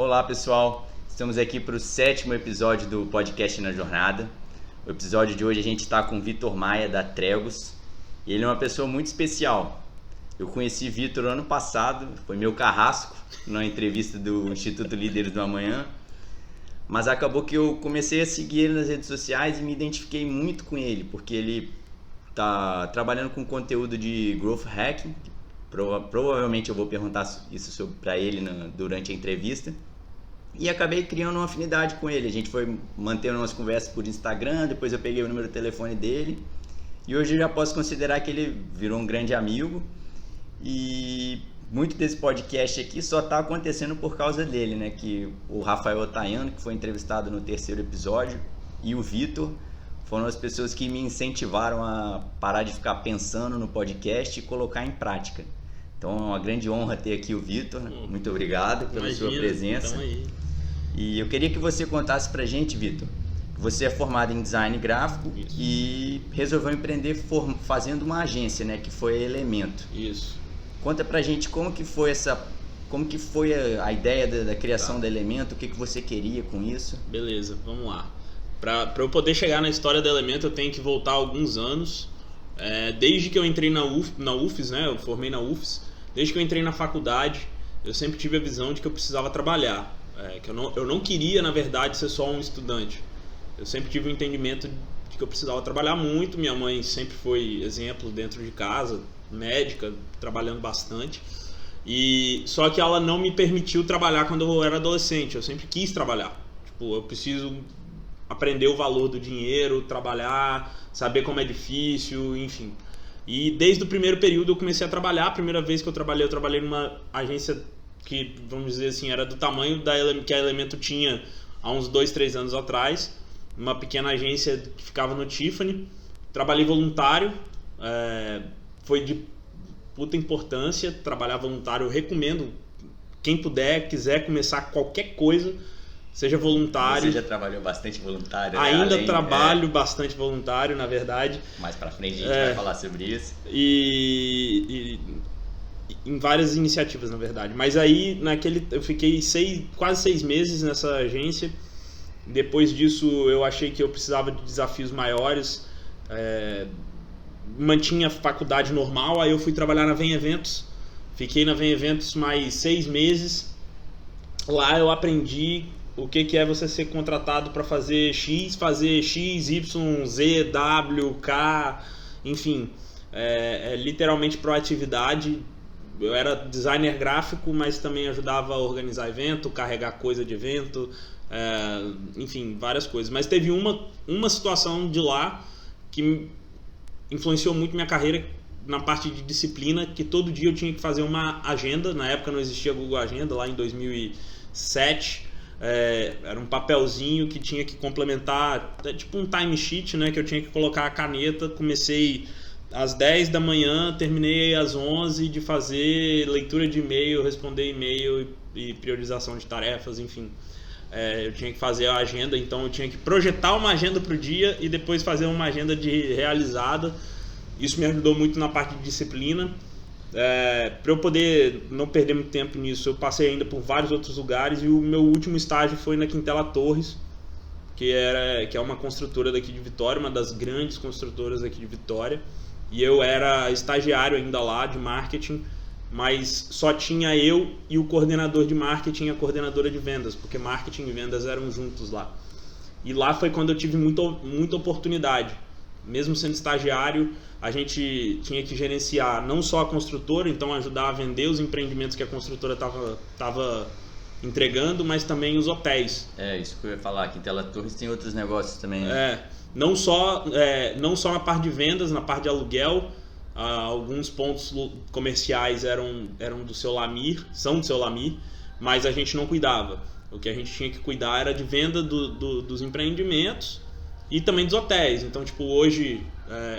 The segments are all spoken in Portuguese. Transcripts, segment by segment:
Olá pessoal, estamos aqui para o 7º episódio do podcast Na Jornada. O episódio de hoje a gente está com o Vitor Maia da Tregos e ele é uma pessoa muito especial. Eu conheci Vitor ano passado, foi meu carrasco numa entrevista do Instituto Líderes do Amanhã, mas acabou que eu comecei a seguir ele nas redes sociais e me identifiquei muito com ele, porque ele está trabalhando com conteúdo de Growth Hacking. Provavelmente eu vou perguntar isso para ele durante a entrevista. E acabei criando uma afinidade com ele. A gente foi mantendo umas conversas por Instagram, depois eu peguei o número de telefone dele. E hoje eu já posso considerar que ele virou um grande amigo. E muito desse podcast aqui só está acontecendo por causa dele, né? Que o Rafael Otaiano, que foi entrevistado no 3º episódio, e o Vitor foram as pessoas que me incentivaram a parar de ficar pensando no podcast e colocar em prática. Então é uma grande honra ter aqui o Vitor. Muito obrigado pela sua presença. E eu queria que você contasse pra gente, Vitor, que você é formado em design gráfico. Isso. E resolveu empreender fazendo uma agência, né, que foi a Elemento. Isso. Conta pra gente como que foi a ideia da criação da Elemento, o que você queria com isso. Beleza, vamos lá. Para eu poder chegar na história da Elemento, eu tenho que voltar alguns anos. Desde que eu entrei na UFES, né, eu formei na UFES. Desde que eu entrei na faculdade, eu sempre tive a visão de que eu precisava trabalhar. Que eu não queria, na verdade, ser só um estudante. Eu sempre tive o entendimento de que eu precisava trabalhar muito. Minha mãe sempre foi exemplo dentro de casa, médica, trabalhando bastante. Só que ela não me permitiu trabalhar quando eu era adolescente. Eu sempre quis trabalhar. Eu preciso aprender o valor do dinheiro, trabalhar, saber como é difícil, enfim. E desde o primeiro período eu comecei a trabalhar. A primeira vez que eu trabalhei numa agência que, vamos dizer assim, era do tamanho que a Elemento tinha há uns 2-3 anos atrás. Uma pequena agência que ficava no Tiffany. Trabalhei voluntário, foi de puta importância trabalhar voluntário. Eu recomendo, quem quiser começar qualquer coisa, seja voluntário. Você já trabalhou bastante voluntário? Ainda trabalho bastante voluntário, na verdade. Mais pra frente a gente vai falar sobre isso. E em várias iniciativas, na verdade. Mas aí, eu fiquei quase 6 meses nessa agência. Depois disso, eu achei que eu precisava de desafios maiores. Mantinha a faculdade normal, aí eu fui trabalhar na Vem Eventos. Fiquei na Vem Eventos mais 6 meses. Lá eu aprendi o que é você ser contratado para fazer X, Y, Z, W, K, enfim, literalmente proatividade. Eu era designer gráfico, mas também ajudava a organizar evento, carregar coisa de evento, enfim, várias coisas. Mas teve uma situação de lá que influenciou muito minha carreira na parte de disciplina, que todo dia eu tinha que fazer uma agenda. Na época não existia Google Agenda, lá em 2007. Era um papelzinho que tinha que complementar, tipo um timesheet, né, que eu tinha que colocar a caneta. Comecei às 10 da manhã, terminei às 11 de fazer leitura de e-mail, responder e-mail e priorização de tarefas, enfim. Eu tinha que fazer a agenda, então eu tinha que projetar uma agenda para o dia e depois fazer uma agenda realizada. Isso me ajudou muito na parte de disciplina. Para eu poder não perder muito tempo nisso, eu passei ainda por vários outros lugares e o meu último estágio foi na Quintela Torres, que é uma construtora daqui de Vitória, uma das grandes construtoras daqui de Vitória, e eu era estagiário ainda lá de marketing, mas só tinha eu e o coordenador de marketing e a coordenadora de vendas, porque marketing e vendas eram juntos lá. E lá foi quando eu tive muita oportunidade. Mesmo sendo estagiário, a gente tinha que gerenciar não só a construtora, então ajudar a vender os empreendimentos que a construtora estava entregando, mas também os hotéis. Isso que eu ia falar, aqui em Quintela Torres tem outros negócios também. Não só na parte de vendas, na parte de aluguel. Alguns pontos comerciais eram do seu Lamir, são do seu Lamir, mas a gente não cuidava. O que a gente tinha que cuidar era de venda dos empreendimentos e também dos hotéis. Então, hoje,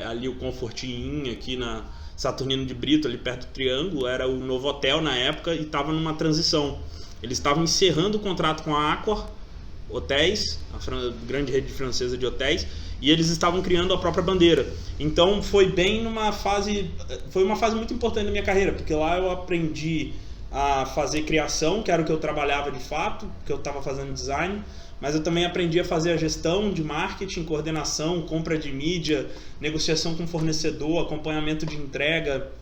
ali o Comfort Inn, aqui na Saturnino de Brito, ali perto do Triângulo, era o novo hotel na época e estava numa transição. Eles estavam encerrando o contrato com a Accor Hotéis, a grande rede francesa de hotéis, e eles estavam criando a própria bandeira. Então foi uma fase muito importante na minha carreira, porque lá eu aprendi a fazer criação, que era o que eu trabalhava de fato, que eu estava fazendo design, mas eu também aprendi a fazer a gestão de marketing, coordenação, compra de mídia, negociação com fornecedor, acompanhamento de entrega.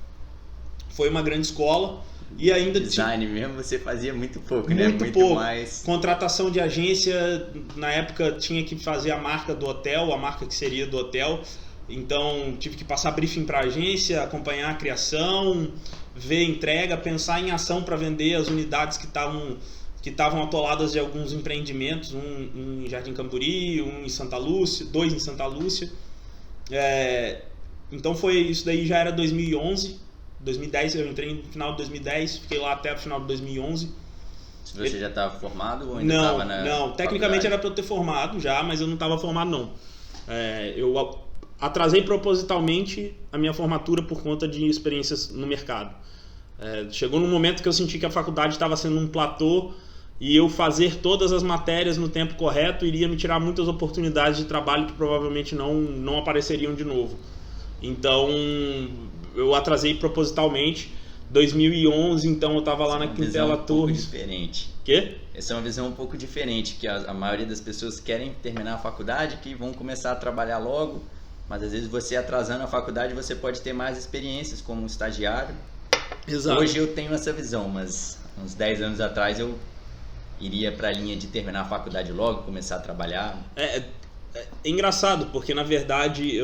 Foi uma grande escola. E ainda design mesmo você fazia muito pouco, muito né? Muito pouco. Mais... Contratação de agência, na época tinha que fazer a marca do hotel, a marca que seria do hotel. Então tive que passar briefing para a agência, acompanhar a criação, ver entrega, pensar em ação para vender as unidades que estavam atoladas de alguns empreendimentos, um em Jardim Camburi, um em Santa Lúcia, 2 em Santa Lúcia. Então foi isso daí, já era 2011, 2010, eu entrei no final de 2010, fiquei lá até o final de 2011. Você já estava formado ou ainda estava na Não, tecnicamente faculdade? Era para eu ter formado já, mas eu não estava formado não. Eu atrasei propositalmente a minha formatura por conta de experiências no mercado. Chegou num momento que eu senti que a faculdade estava sendo um platô e eu fazer todas as matérias no tempo correto iria me tirar muitas oportunidades de trabalho que provavelmente não apareceriam de novo. Então eu atrasei propositalmente. 2011, então eu estava lá na Quintela Torres. Diferente. Quê? Essa é uma visão um pouco diferente, que a maioria das pessoas querem terminar a faculdade, que vão começar a trabalhar logo, mas às vezes você atrasando a faculdade você pode ter mais experiências como estagiário. Exato. Hoje eu tenho essa visão, mas uns 10 anos atrás eu iria para a linha de terminar a faculdade logo, começar a trabalhar. É engraçado, porque na verdade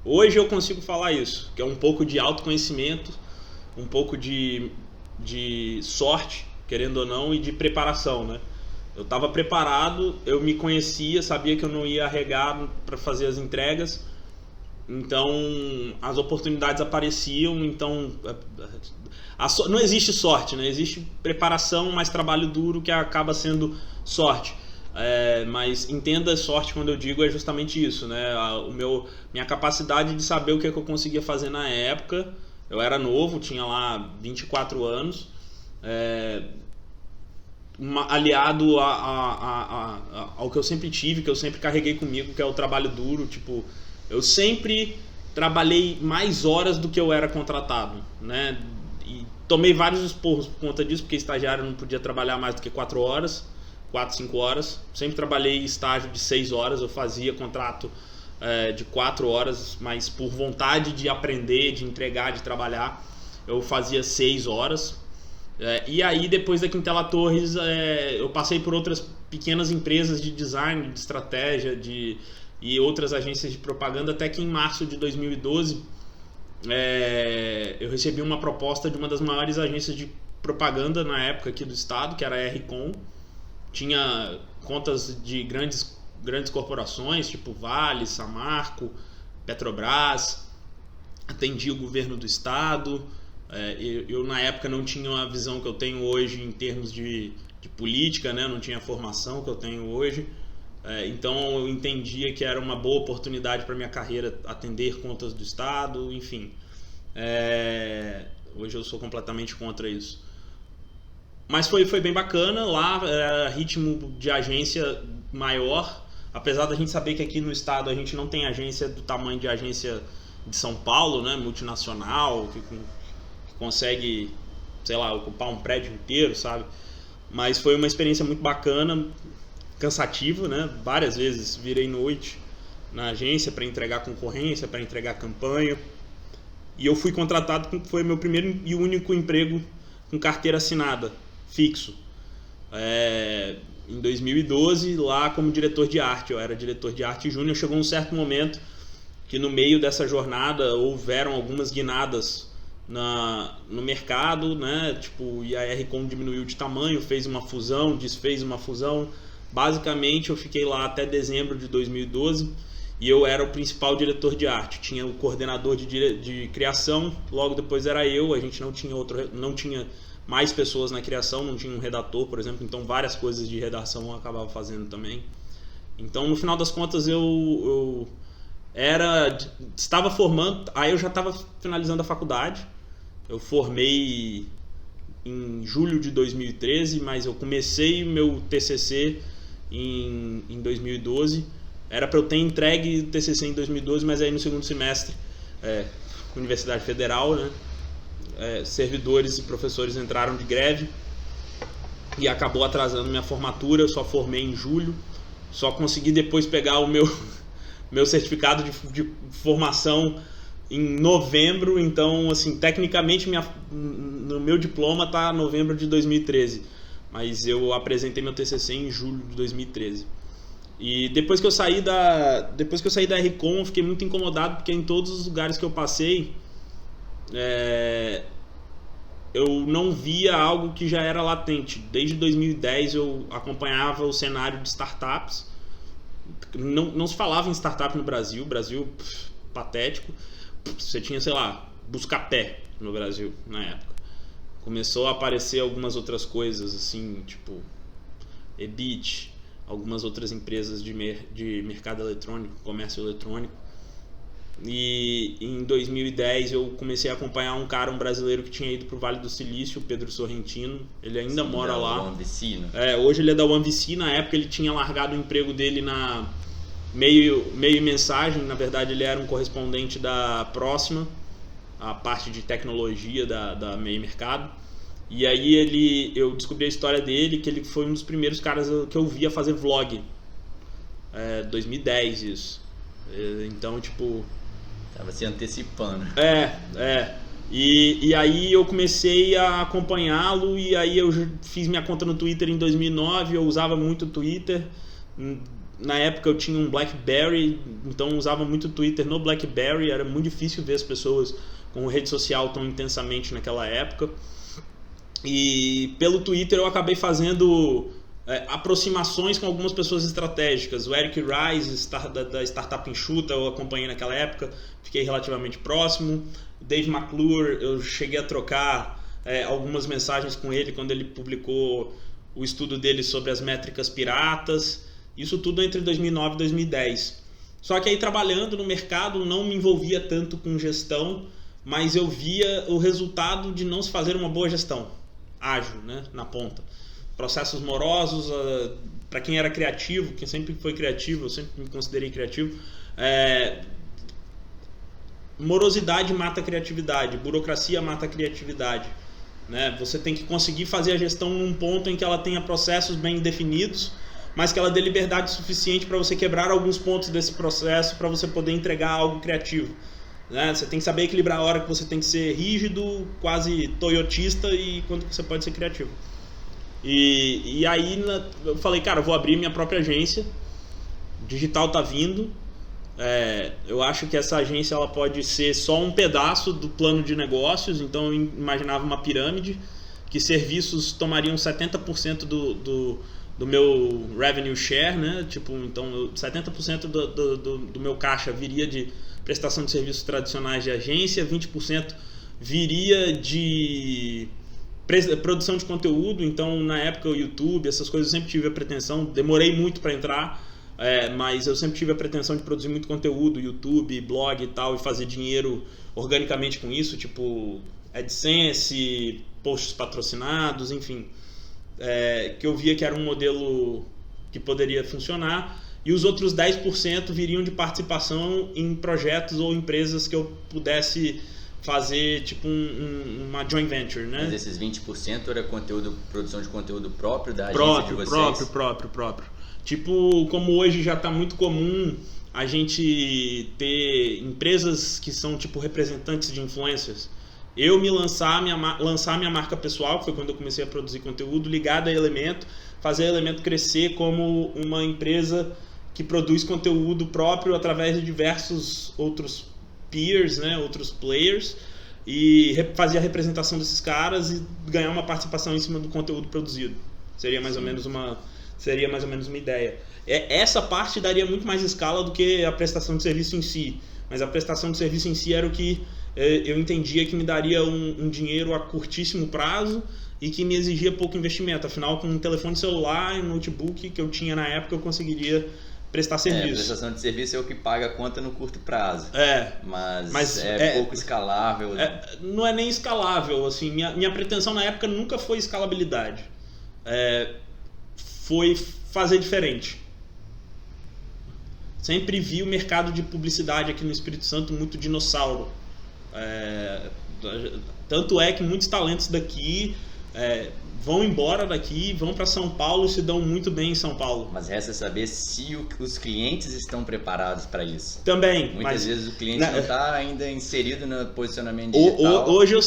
hoje eu consigo falar isso, que é um pouco de autoconhecimento, um pouco de sorte, querendo ou não, e de preparação, né? Eu estava preparado, eu me conhecia, sabia que eu não ia arregar para fazer as entregas, então as oportunidades apareciam. Então não existe sorte, né? Existe preparação, mas trabalho duro que acaba sendo sorte. Mas entenda sorte quando eu digo é justamente isso, né? Minha capacidade de saber o que eu conseguia fazer na época. Eu era novo, tinha lá 24 anos, aliado ao que eu sempre tive, que eu sempre carreguei comigo, que é o trabalho duro. Tipo, eu sempre trabalhei mais horas do que eu era contratado, né? E tomei vários esporros por conta disso, porque estagiário não podia trabalhar mais do que 4 horas, 4, 5 horas. Sempre trabalhei estágio de 6 horas, eu fazia contrato de 4 horas, mas por vontade de aprender, de entregar, de trabalhar, eu fazia 6 horas. E aí depois da Quintela Torres eu passei por outras pequenas empresas de design, de estratégia e outras agências de propaganda, até que em março de 2012 eu recebi uma proposta de uma das maiores agências de propaganda na época aqui do estado, que era a RCom. Tinha contas de grandes corporações, tipo Vale, Samarco, Petrobras. Atendia o governo do estado. Eu na época não tinha a visão que eu tenho hoje em termos de política, né? Não tinha a formação que eu tenho hoje. Então eu entendia que era uma boa oportunidade para minha carreira atender contas do estado, enfim. Hoje eu sou completamente contra isso. Mas foi bem bacana. Lá era ritmo de agência maior, apesar da gente saber que aqui no estado a gente não tem agência do tamanho de agência de São Paulo, né? Multinacional, que consegue, sei lá, ocupar um prédio inteiro, sabe? Mas foi uma experiência muito bacana, cansativa, né? Várias vezes virei noite na agência para entregar concorrência, para entregar campanha. E eu fui contratado, foi meu primeiro e único emprego com carteira assinada, fixo. Em 2012, lá como diretor de arte. Eu era diretor de arte júnior. Chegou um certo momento que no meio dessa jornada houveram algumas guinadas no mercado, né? Tipo, e a RCom diminuiu de tamanho, fez uma fusão, desfez uma fusão. Basicamente eu fiquei lá até dezembro de 2012 e eu era o principal diretor de arte. Tinha o coordenador de criação, logo depois era eu. A gente não tinha mais pessoas na criação, não tinha um redator, por exemplo, então várias coisas de redação eu acabava fazendo também. Então no final das contas eu estava formando, aí eu já estava finalizando a faculdade. Eu formei em julho de 2013, mas eu comecei meu TCC em 2012. Era para eu ter entregue o TCC em 2012, mas aí no segundo semestre, Universidade Federal, né? servidores e professores entraram de greve e acabou atrasando minha formatura. Eu só formei em julho, só consegui depois pegar o meu certificado de formação em novembro. Então, assim, tecnicamente no meu diploma tá novembro de 2013, mas eu apresentei meu TCC em julho de 2013. E depois que eu saí da RCOM, eu fiquei muito incomodado, porque em todos os lugares que eu passei, eu não via algo que já era latente. Desde 2010 eu acompanhava o cenário de startups. Não se falava em startup no Brasil. Brasil, patético. Você tinha, sei lá, Buscapé no Brasil na época. Começou a aparecer algumas outras coisas, assim, tipo Ebit, algumas outras empresas de mercado eletrônico, comércio eletrônico. E em 2010 eu comecei a acompanhar um brasileiro que tinha ido pro Vale do Silício, o Pedro Sorrentino. Ele ainda mora lá. OneVC, hoje ele é da OneVC. Na época ele tinha largado o emprego dele na Meio e Mensagem. Na verdade ele era um correspondente da Próxima, a parte de tecnologia da Meio Mercado. E aí eu descobri a história dele, que ele foi um dos primeiros caras que eu via fazer vlog. 2010 isso. Então, tipo... Tava se antecipando. E aí eu comecei a acompanhá-lo, e aí eu fiz minha conta no Twitter em 2009, eu usava muito o Twitter. Na época eu tinha um BlackBerry, então eu usava muito o Twitter no BlackBerry. Era muito difícil ver as pessoas com rede social tão intensamente naquela época. E pelo Twitter eu acabei fazendo aproximações com algumas pessoas estratégicas. O Eric Rice, da Startup Enxuta, eu acompanhei naquela época, fiquei relativamente próximo. O Dave McClure, eu cheguei a trocar algumas mensagens com ele quando ele publicou o estudo dele sobre as métricas piratas. Isso tudo entre 2009 e 2010. Só que aí, trabalhando no mercado, não me envolvia tanto com gestão, mas eu via o resultado de não se fazer uma boa gestão ágil, né, na ponta. Processos morosos, para quem era criativo, quem sempre foi criativo, eu sempre me considerei criativo, morosidade mata a criatividade, burocracia mata a criatividade, né? Você tem que conseguir fazer a gestão num ponto em que ela tenha processos bem definidos, mas que ela dê liberdade suficiente para você quebrar alguns pontos desse processo para você poder entregar algo criativo. Você tem que saber equilibrar a hora que você tem que ser rígido, quase toyotista, e quando você pode ser criativo. E aí eu falei, cara, eu vou abrir minha própria agência. Digital tá vindo. Eu acho que essa agência ela pode ser só um pedaço do plano de negócios. Então eu imaginava uma pirâmide, que serviços tomariam 70% do meu revenue share, né? Então 70% do meu caixa viria de prestação de serviços tradicionais de agência, 20% viria de produção de conteúdo. Então, na época, o YouTube, essas coisas, eu sempre tive a pretensão, demorei muito para entrar, mas eu sempre tive a pretensão de produzir muito conteúdo, YouTube, blog e tal, e fazer dinheiro organicamente com isso, tipo AdSense, posts patrocinados, enfim, que eu via que era um modelo que poderia funcionar. E os outros 10% viriam de participação em projetos ou empresas que eu pudesse fazer, tipo uma joint venture, né? Mas esses 20% era produção de conteúdo próprio da agência de vocês? Próprio. Tipo, como hoje já está muito comum a gente ter empresas que são tipo representantes de influencers. Eu lançar minha marca pessoal, que foi quando eu comecei a produzir conteúdo, ligado a Elemento, fazer a Elemento crescer como uma empresa que produz conteúdo próprio através de diversos outros peers, né, outros players, e fazer a representação desses caras e ganhar uma participação em cima do conteúdo produzido. Seria mais ou menos uma ideia. Essa parte daria muito mais escala do que a prestação de serviço em si, mas a prestação de serviço em si era o que eu entendia que me daria um dinheiro a curtíssimo prazo e que me exigia pouco investimento. Afinal, com um telefone celular e um notebook que eu tinha na época, eu conseguiria prestar serviço. A prestação de serviço é o que paga a conta no curto prazo. Mas pouco escalável. Não é nem escalável. Assim, minha pretensão na época nunca foi escalabilidade. Foi fazer diferente. Sempre vi o mercado de publicidade aqui no Espírito Santo muito dinossauro. Tanto é que muitos talentos daqui vão embora daqui, vão para São Paulo e se dão muito bem em São Paulo. Mas resta saber se os clientes estão preparados para isso. Também. Muitas vezes o cliente não está ainda inserido no posicionamento digital. Hoje eu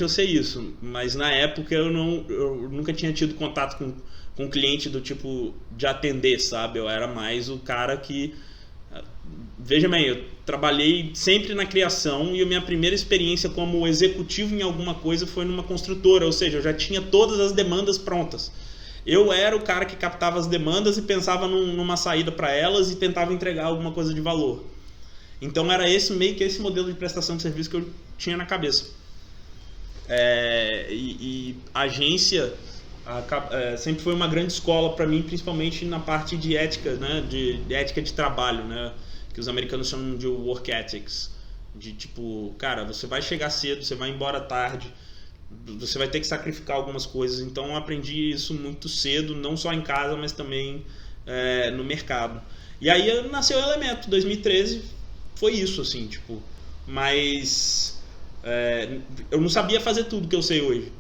sei isso, mas na época eu nunca tinha tido contato com um cliente do tipo de atender, sabe? Eu era mais o cara que... Veja bem, eu trabalhei sempre na criação e a minha primeira experiência como executivo em alguma coisa foi numa construtora, ou seja, eu já tinha todas as demandas prontas. Eu era o cara que captava as demandas e pensava numa saída para elas e tentava entregar alguma coisa de valor. Então era meio que esse modelo de prestação de serviço que eu tinha na cabeça. E a agência sempre foi uma grande escola para mim, principalmente na parte de ética, né, de ética de trabalho, né, que os americanos chamam de work ethics, de tipo, cara, você vai chegar cedo, você vai embora tarde, você vai ter que sacrificar algumas coisas. Então eu aprendi isso muito cedo, não só em casa, mas também no mercado. E aí nasceu o Elemento. 2013 foi isso, assim, tipo, mas eu não sabia fazer tudo que eu sei hoje.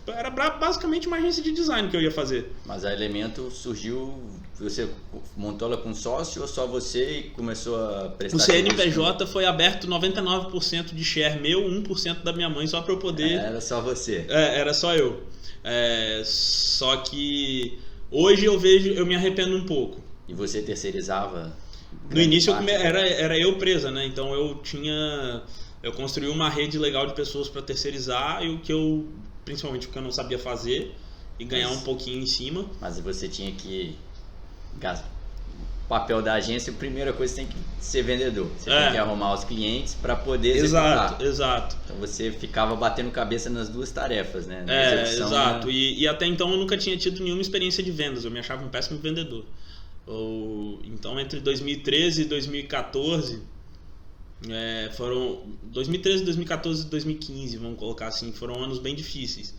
Era basicamente uma agência de design que eu ia fazer. Mas a Elemento surgiu, você montou ela com sócio ou só você e começou a prestar? O CNPJ foi aberto 99% de share meu, 1% da minha mãe, só para eu poder... Era só você? Era só eu. Só que hoje eu me arrependo um pouco. E você terceirizava? No início era eu presa, né? Então eu construí uma rede legal de pessoas para terceirizar e principalmente porque eu não sabia fazer e ganhar um pouquinho em cima. Mas você tinha que... O papel da agência, a primeira coisa, você tem que ser vendedor. Você tem que arrumar os clientes para poder executar. Exato. Então você ficava batendo cabeça nas duas tarefas, né? Exato. E até então eu nunca tinha tido nenhuma experiência de vendas. Eu me achava um péssimo vendedor. Então entre 2013 e 2014... foram 2013, 2014 e 2015, vamos colocar assim, foram anos bem difíceis,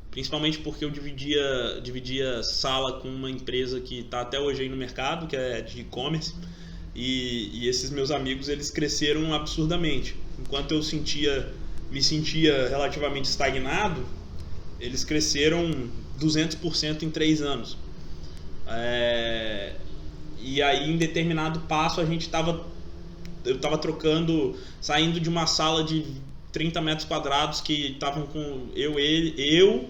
principalmente porque eu dividia sala com uma empresa que está até hoje aí no mercado, que é de e-commerce, e esses meus amigos, eles cresceram absurdamente. Enquanto eu me sentia relativamente estagnado, eles cresceram 200% em 3 anos. E aí em determinado passo eu estava saindo de uma sala de 30 metros quadrados que estavam com eu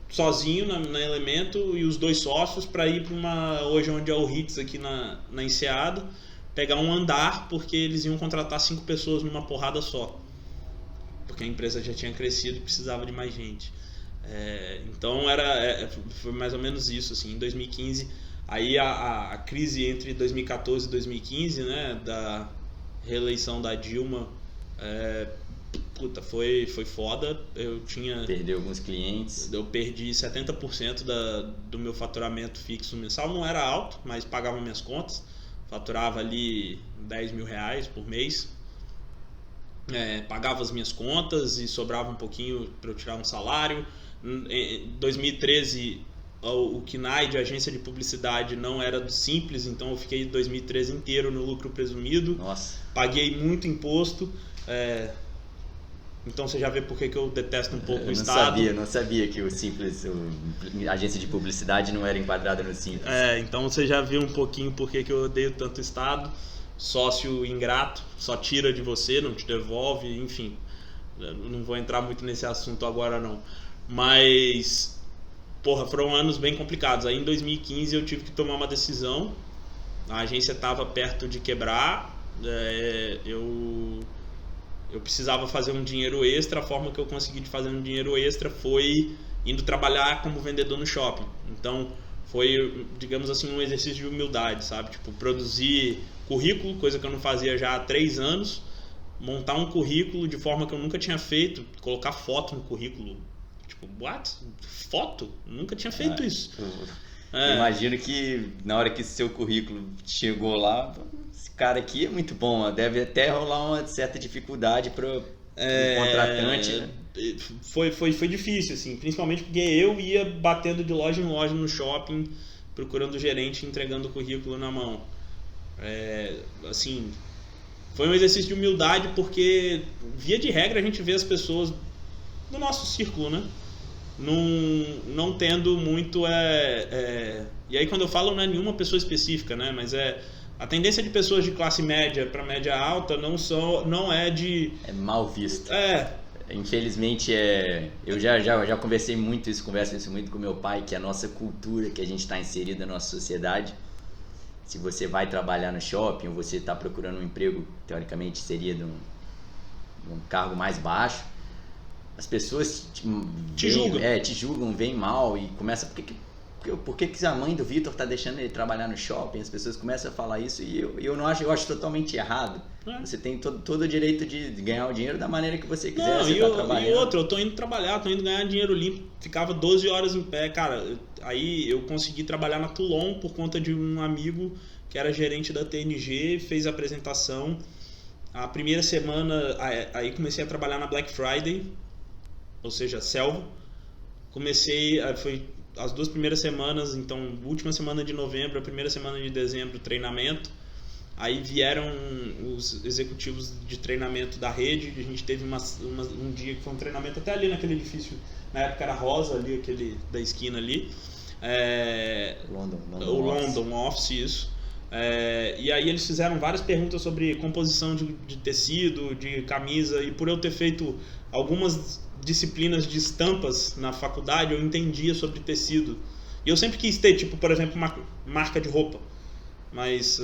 sozinho na Elemento e os 2 sócios, para ir para hoje onde é o Hits aqui na Enseada, pegar um andar, porque eles iam contratar 5 pessoas numa porrada só, porque a empresa já tinha crescido e precisava de mais gente. Então foi mais ou menos isso, assim. Em 2015, aí a crise entre 2014 e 2015, né, da reeleição da Dilma, foi foda. Perdeu alguns clientes. Eu perdi 70% do meu faturamento fixo mensal. Não era alto, mas pagava minhas contas. Faturava ali 10 mil reais por mês. Pagava as minhas contas e sobrava um pouquinho para eu tirar um salário. Em 2013, o KNAI de agência de publicidade não era simples, então eu fiquei 2013 inteiro no lucro presumido. Nossa. Paguei muito imposto. Então você já vê por que eu detesto um pouco o Estado. Não sabia que o Simples, a agência de publicidade não era enquadrada no Simples. Então você já viu um pouquinho por que eu odeio tanto o Estado. Sócio ingrato, só tira de você, não te devolve, enfim. Não vou entrar muito nesse assunto agora não. Mas, foram anos bem complicados. Aí em 2015 eu tive que tomar uma decisão. A agência estava perto de quebrar. Eu precisava fazer um dinheiro extra. A forma que eu consegui de fazer um dinheiro extra foi indo trabalhar como vendedor no shopping. Então foi, digamos assim, um exercício de humildade, sabe? Tipo, produzir currículo, coisa que eu não fazia já há 3 anos. Montar um currículo de forma que eu nunca tinha feito. Colocar foto no currículo. Tipo, what? Foto? Nunca tinha feito isso. Imagino que na hora que seu currículo chegou lá, esse cara aqui é muito bom, deve até rolar uma certa dificuldade para o contratante. Né? Foi difícil, assim, principalmente porque eu ia batendo de loja em loja no shopping, procurando o gerente, entregando o currículo na mão. Assim, foi um exercício de humildade, porque via de regra a gente vê as pessoas do nosso círculo, né? Não tendo muito e aí quando eu falo não é nenhuma pessoa específica, né? Mas a tendência de pessoas de classe média para média alta não é de... É mal visto. Infelizmente, eu já converso isso muito com meu pai, que é a nossa cultura, que a gente está inserido na nossa sociedade. Se você vai trabalhar no shopping ou você está procurando um emprego, teoricamente seria de um cargo mais baixo, as pessoas te julgam, veem mal e começam... Por que a mãe do Vitor tá deixando ele trabalhar no shopping? As pessoas começam a falar isso e eu não acho, eu acho totalmente errado. Você tem todo o direito de ganhar o dinheiro da maneira que você quiser. E outra, eu tô indo trabalhar, tô indo ganhar dinheiro limpo. Ficava 12 horas em pé, cara. Aí eu consegui trabalhar na Toulon por conta de um amigo que era gerente da TNG, fez a apresentação. A primeira semana, aí comecei a trabalhar na Black Friday, ou seja, selva. Foi as 2 primeiras semanas, então, última semana de novembro, a primeira semana de dezembro, treinamento. Aí vieram os executivos de treinamento da rede, a gente teve um dia que foi um treinamento até ali naquele edifício, na época era rosa ali, aquele da esquina ali. London Office, isso. E aí eles fizeram várias perguntas sobre composição de tecido, de camisa, e por eu ter feito algumas disciplinas de estampas na faculdade, eu entendia sobre tecido. E eu sempre quis ter, tipo, por exemplo, uma marca de roupa, mas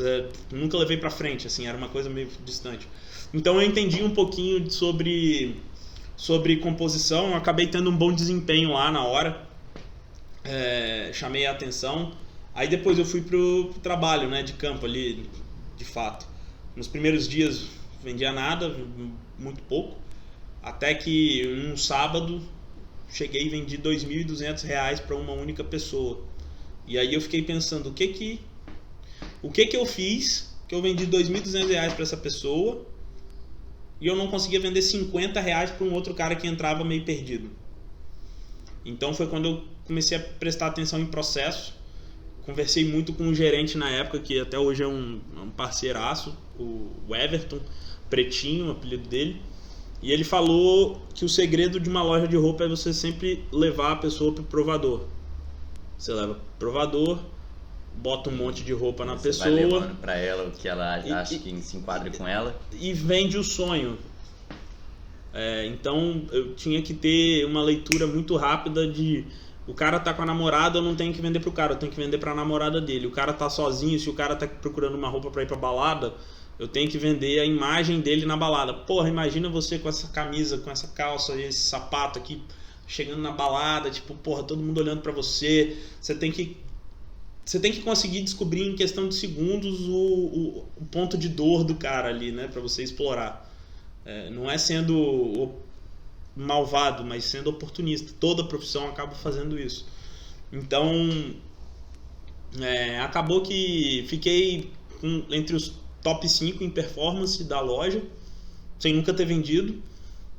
nunca levei pra frente, assim, era uma coisa meio distante. Então eu entendi um pouquinho sobre composição, eu acabei tendo um bom desempenho lá na hora, chamei a atenção. Aí depois eu fui pro trabalho, né, de campo ali, de fato. Nos primeiros dias vendia nada, muito pouco, até que um sábado cheguei e vendi R$2.200 para uma única pessoa. E aí eu fiquei pensando, o que eu fiz que eu vendi R$2.200 para essa pessoa e eu não conseguia vender R$50 para um outro cara que entrava meio perdido. Então foi quando eu comecei a prestar atenção em processo. Conversei muito com um gerente na época, que até hoje é um parceiraço, o Everton, Pretinho, o apelido dele. E ele falou que o segredo de uma loja de roupa é você sempre levar a pessoa pro provador. Você leva pro provador, bota um monte de roupa na pessoa. Vai levando pra ela o que ela acha que se enquadra com ela. E vende o sonho. Então eu tinha que ter uma leitura muito rápida de... O cara tá com a namorada, eu não tenho que vender pro cara, eu tenho que vender pra namorada dele. O cara tá sozinho, se o cara tá procurando uma roupa pra ir pra balada, eu tenho que vender a imagem dele na balada. Porra, imagina você com essa camisa, com essa calça e esse sapato aqui, chegando na balada, tipo, porra, todo mundo olhando pra você. Você tem que conseguir descobrir em questão de segundos o ponto de dor do cara ali, né, pra você explorar. Não é sendo malvado, mas sendo oportunista. Toda profissão acaba fazendo isso. Então, acabou que fiquei entre os top 5 em performance da loja, sem nunca ter vendido.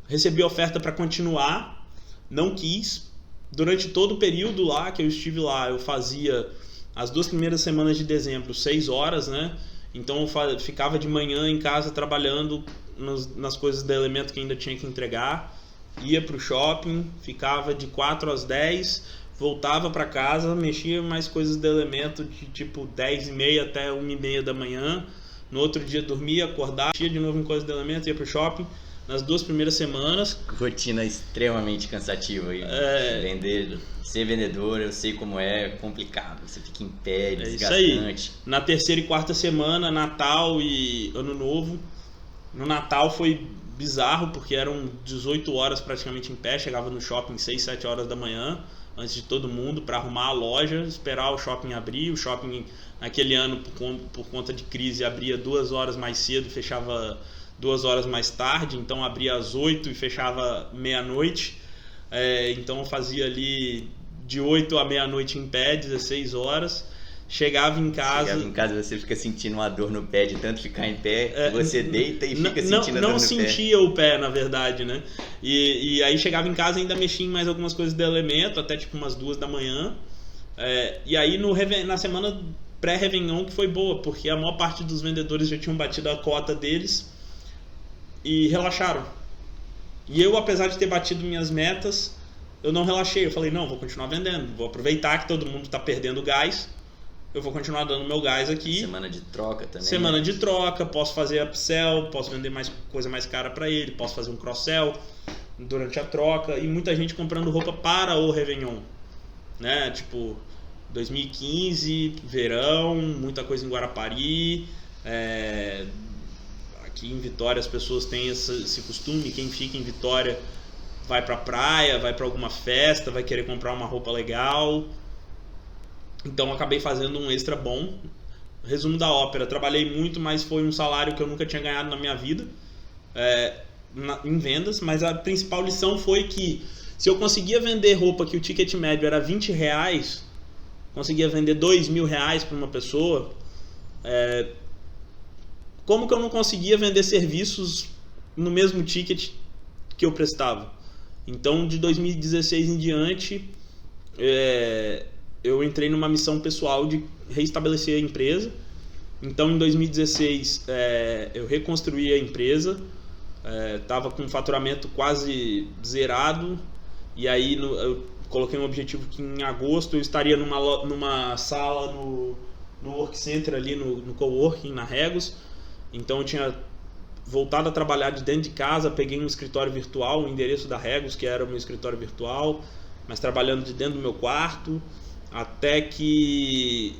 Recebi oferta para continuar, não quis. Durante todo o período lá que eu estive lá, eu fazia as 2 primeiras semanas de dezembro 6 horas, né? Então eu ficava de manhã em casa trabalhando nas coisas do Elemento que ainda tinha que entregar. Ia pro shopping, ficava de 4 às 10, voltava para casa, mexia mais coisas do Elemento de tipo 10h30 até 1h30 da manhã. No outro dia dormia, acordava, mexia de novo em coisas do Elemento, ia pro shopping. Nas 2 primeiras semanas. Rotina extremamente cansativa. Ser vendedor, eu sei como é complicado. Você fica em pé, desgastante. Isso aí. Na 3ª e 4ª semana, Natal e Ano Novo. No Natal foi bizarro, porque eram 18 horas praticamente em pé. Chegava no shopping 6, 7 horas da manhã, antes de todo mundo, para arrumar a loja, esperar o shopping abrir. O shopping, naquele ano, por conta de crise, abria 2 horas mais cedo, fechava 2 horas mais tarde. Então abria às 8 e fechava meia-noite. Então eu fazia ali de 8 à meia-noite em pé, 16 horas. Chegava em casa, você fica sentindo uma dor no pé de tanto ficar em pé. Você deita e fica sentindo a dor no pé. Não sentia o pé, na verdade, né? E aí chegava em casa e ainda mexia em mais algumas coisas do Elemento, até tipo umas 2 da manhã. E aí na semana pré-Réveillon, que foi boa, porque a maior parte dos vendedores já tinham batido a cota deles e relaxaram. E eu, apesar de ter batido minhas metas, eu não relaxei. Eu falei, não, vou continuar vendendo. Vou aproveitar que todo mundo está perdendo gás. Eu vou continuar dando meu gás aqui. Semana de troca também. Semana de troca, posso fazer upsell, posso vender coisa mais cara para ele, posso fazer um cross-sell durante a troca. E muita gente comprando roupa para o Réveillon, né? Tipo, 2015, verão, muita coisa em Guarapari. Aqui em Vitória as pessoas têm esse costume, quem fica em Vitória vai pra praia, vai pra alguma festa, vai querer comprar uma roupa legal. Então acabei fazendo um extra bom. Resumo da ópera, trabalhei muito, mas foi um salário que eu nunca tinha ganhado na minha vida em vendas, mas a principal lição foi que se eu conseguia vender roupa que o ticket médio era R$20, conseguia vender R$2.000 para uma pessoa, como que eu não conseguia vender serviços no mesmo ticket que eu prestava? Então, de 2016 em diante, eu entrei numa missão pessoal de reestabelecer a empresa. Então, em 2016, eu reconstruí a empresa, estava com um faturamento quase zerado, e aí eu coloquei um objetivo que em agosto eu estaria numa sala no Work Center ali, no Coworking, na Regos. Então eu tinha voltado a trabalhar de dentro de casa, peguei um escritório virtual, o endereço da Regos, que era o meu escritório virtual, mas trabalhando de dentro do meu quarto, até que,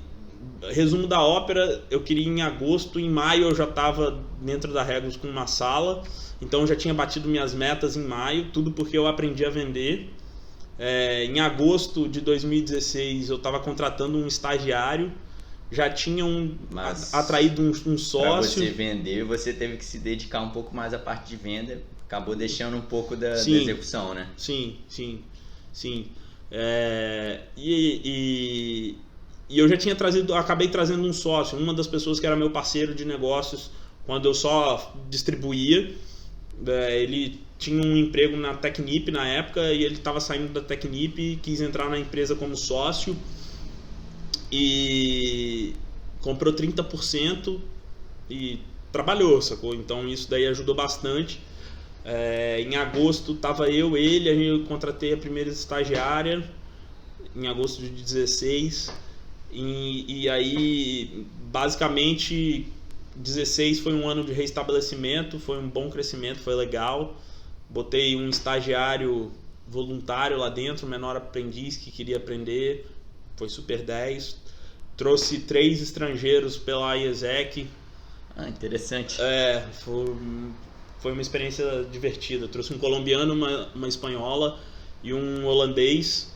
resumo da ópera, eu queria em agosto, em maio eu já estava dentro da Regos com uma sala, então eu já tinha batido minhas metas em maio, tudo porque eu aprendi a vender. Em agosto de 2016 eu estava contratando um estagiário, já tinha atraído um sócio. Para você vender, você teve que se dedicar um pouco mais à parte de venda, acabou deixando um pouco da execução, né? Sim. E eu já tinha acabei trazendo um sócio, uma das pessoas que era meu parceiro de negócios quando eu só distribuía. Ele tinha um emprego na Tecnip na época e ele estava saindo da Tecnip e quis entrar na empresa como sócio. E comprou 30% e trabalhou, sacou? Então isso daí ajudou bastante. Em agosto tava eu contratei a primeira estagiária em agosto de 16 e aí basicamente 16 foi um ano de reestabelecimento, foi um bom crescimento, foi legal. Botei um estagiário voluntário lá dentro, menor aprendiz que queria aprender, foi super 10. Trouxe 3 estrangeiros pela IESEC. Interessante. Foi uma experiência divertida. Trouxe um colombiano, uma espanhola e um holandês,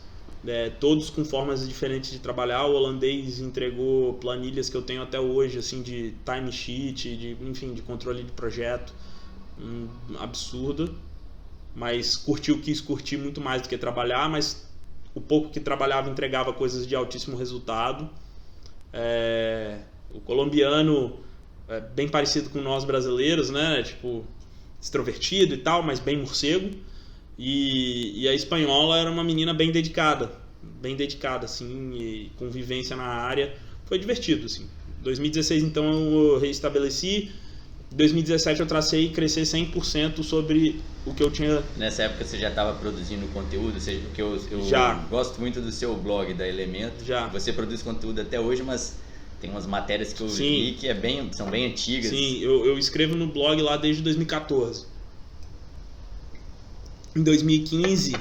todos com formas diferentes de trabalhar. O holandês entregou planilhas que eu tenho até hoje, assim, de timesheet, de controle de projeto, absurdo. Mas quis curtir muito mais do que trabalhar, mas o pouco que trabalhava entregava coisas de altíssimo resultado. O colombiano bem parecido com nós brasileiros, né? Tipo, extrovertido e tal, mas bem morcego. E a espanhola era uma menina bem dedicada, assim, e com vivência na área. Foi divertido, assim. 2016, então, eu reestabeleci. 2017 eu tracei crescer 100% sobre o que eu tinha. Nessa época você já estava produzindo conteúdo, porque eu gosto muito do seu blog da Elemento. Já. Você produz conteúdo até hoje, mas tem umas matérias que eu vi que são bem antigas. Sim, eu escrevo no blog lá desde 2014. Em 2015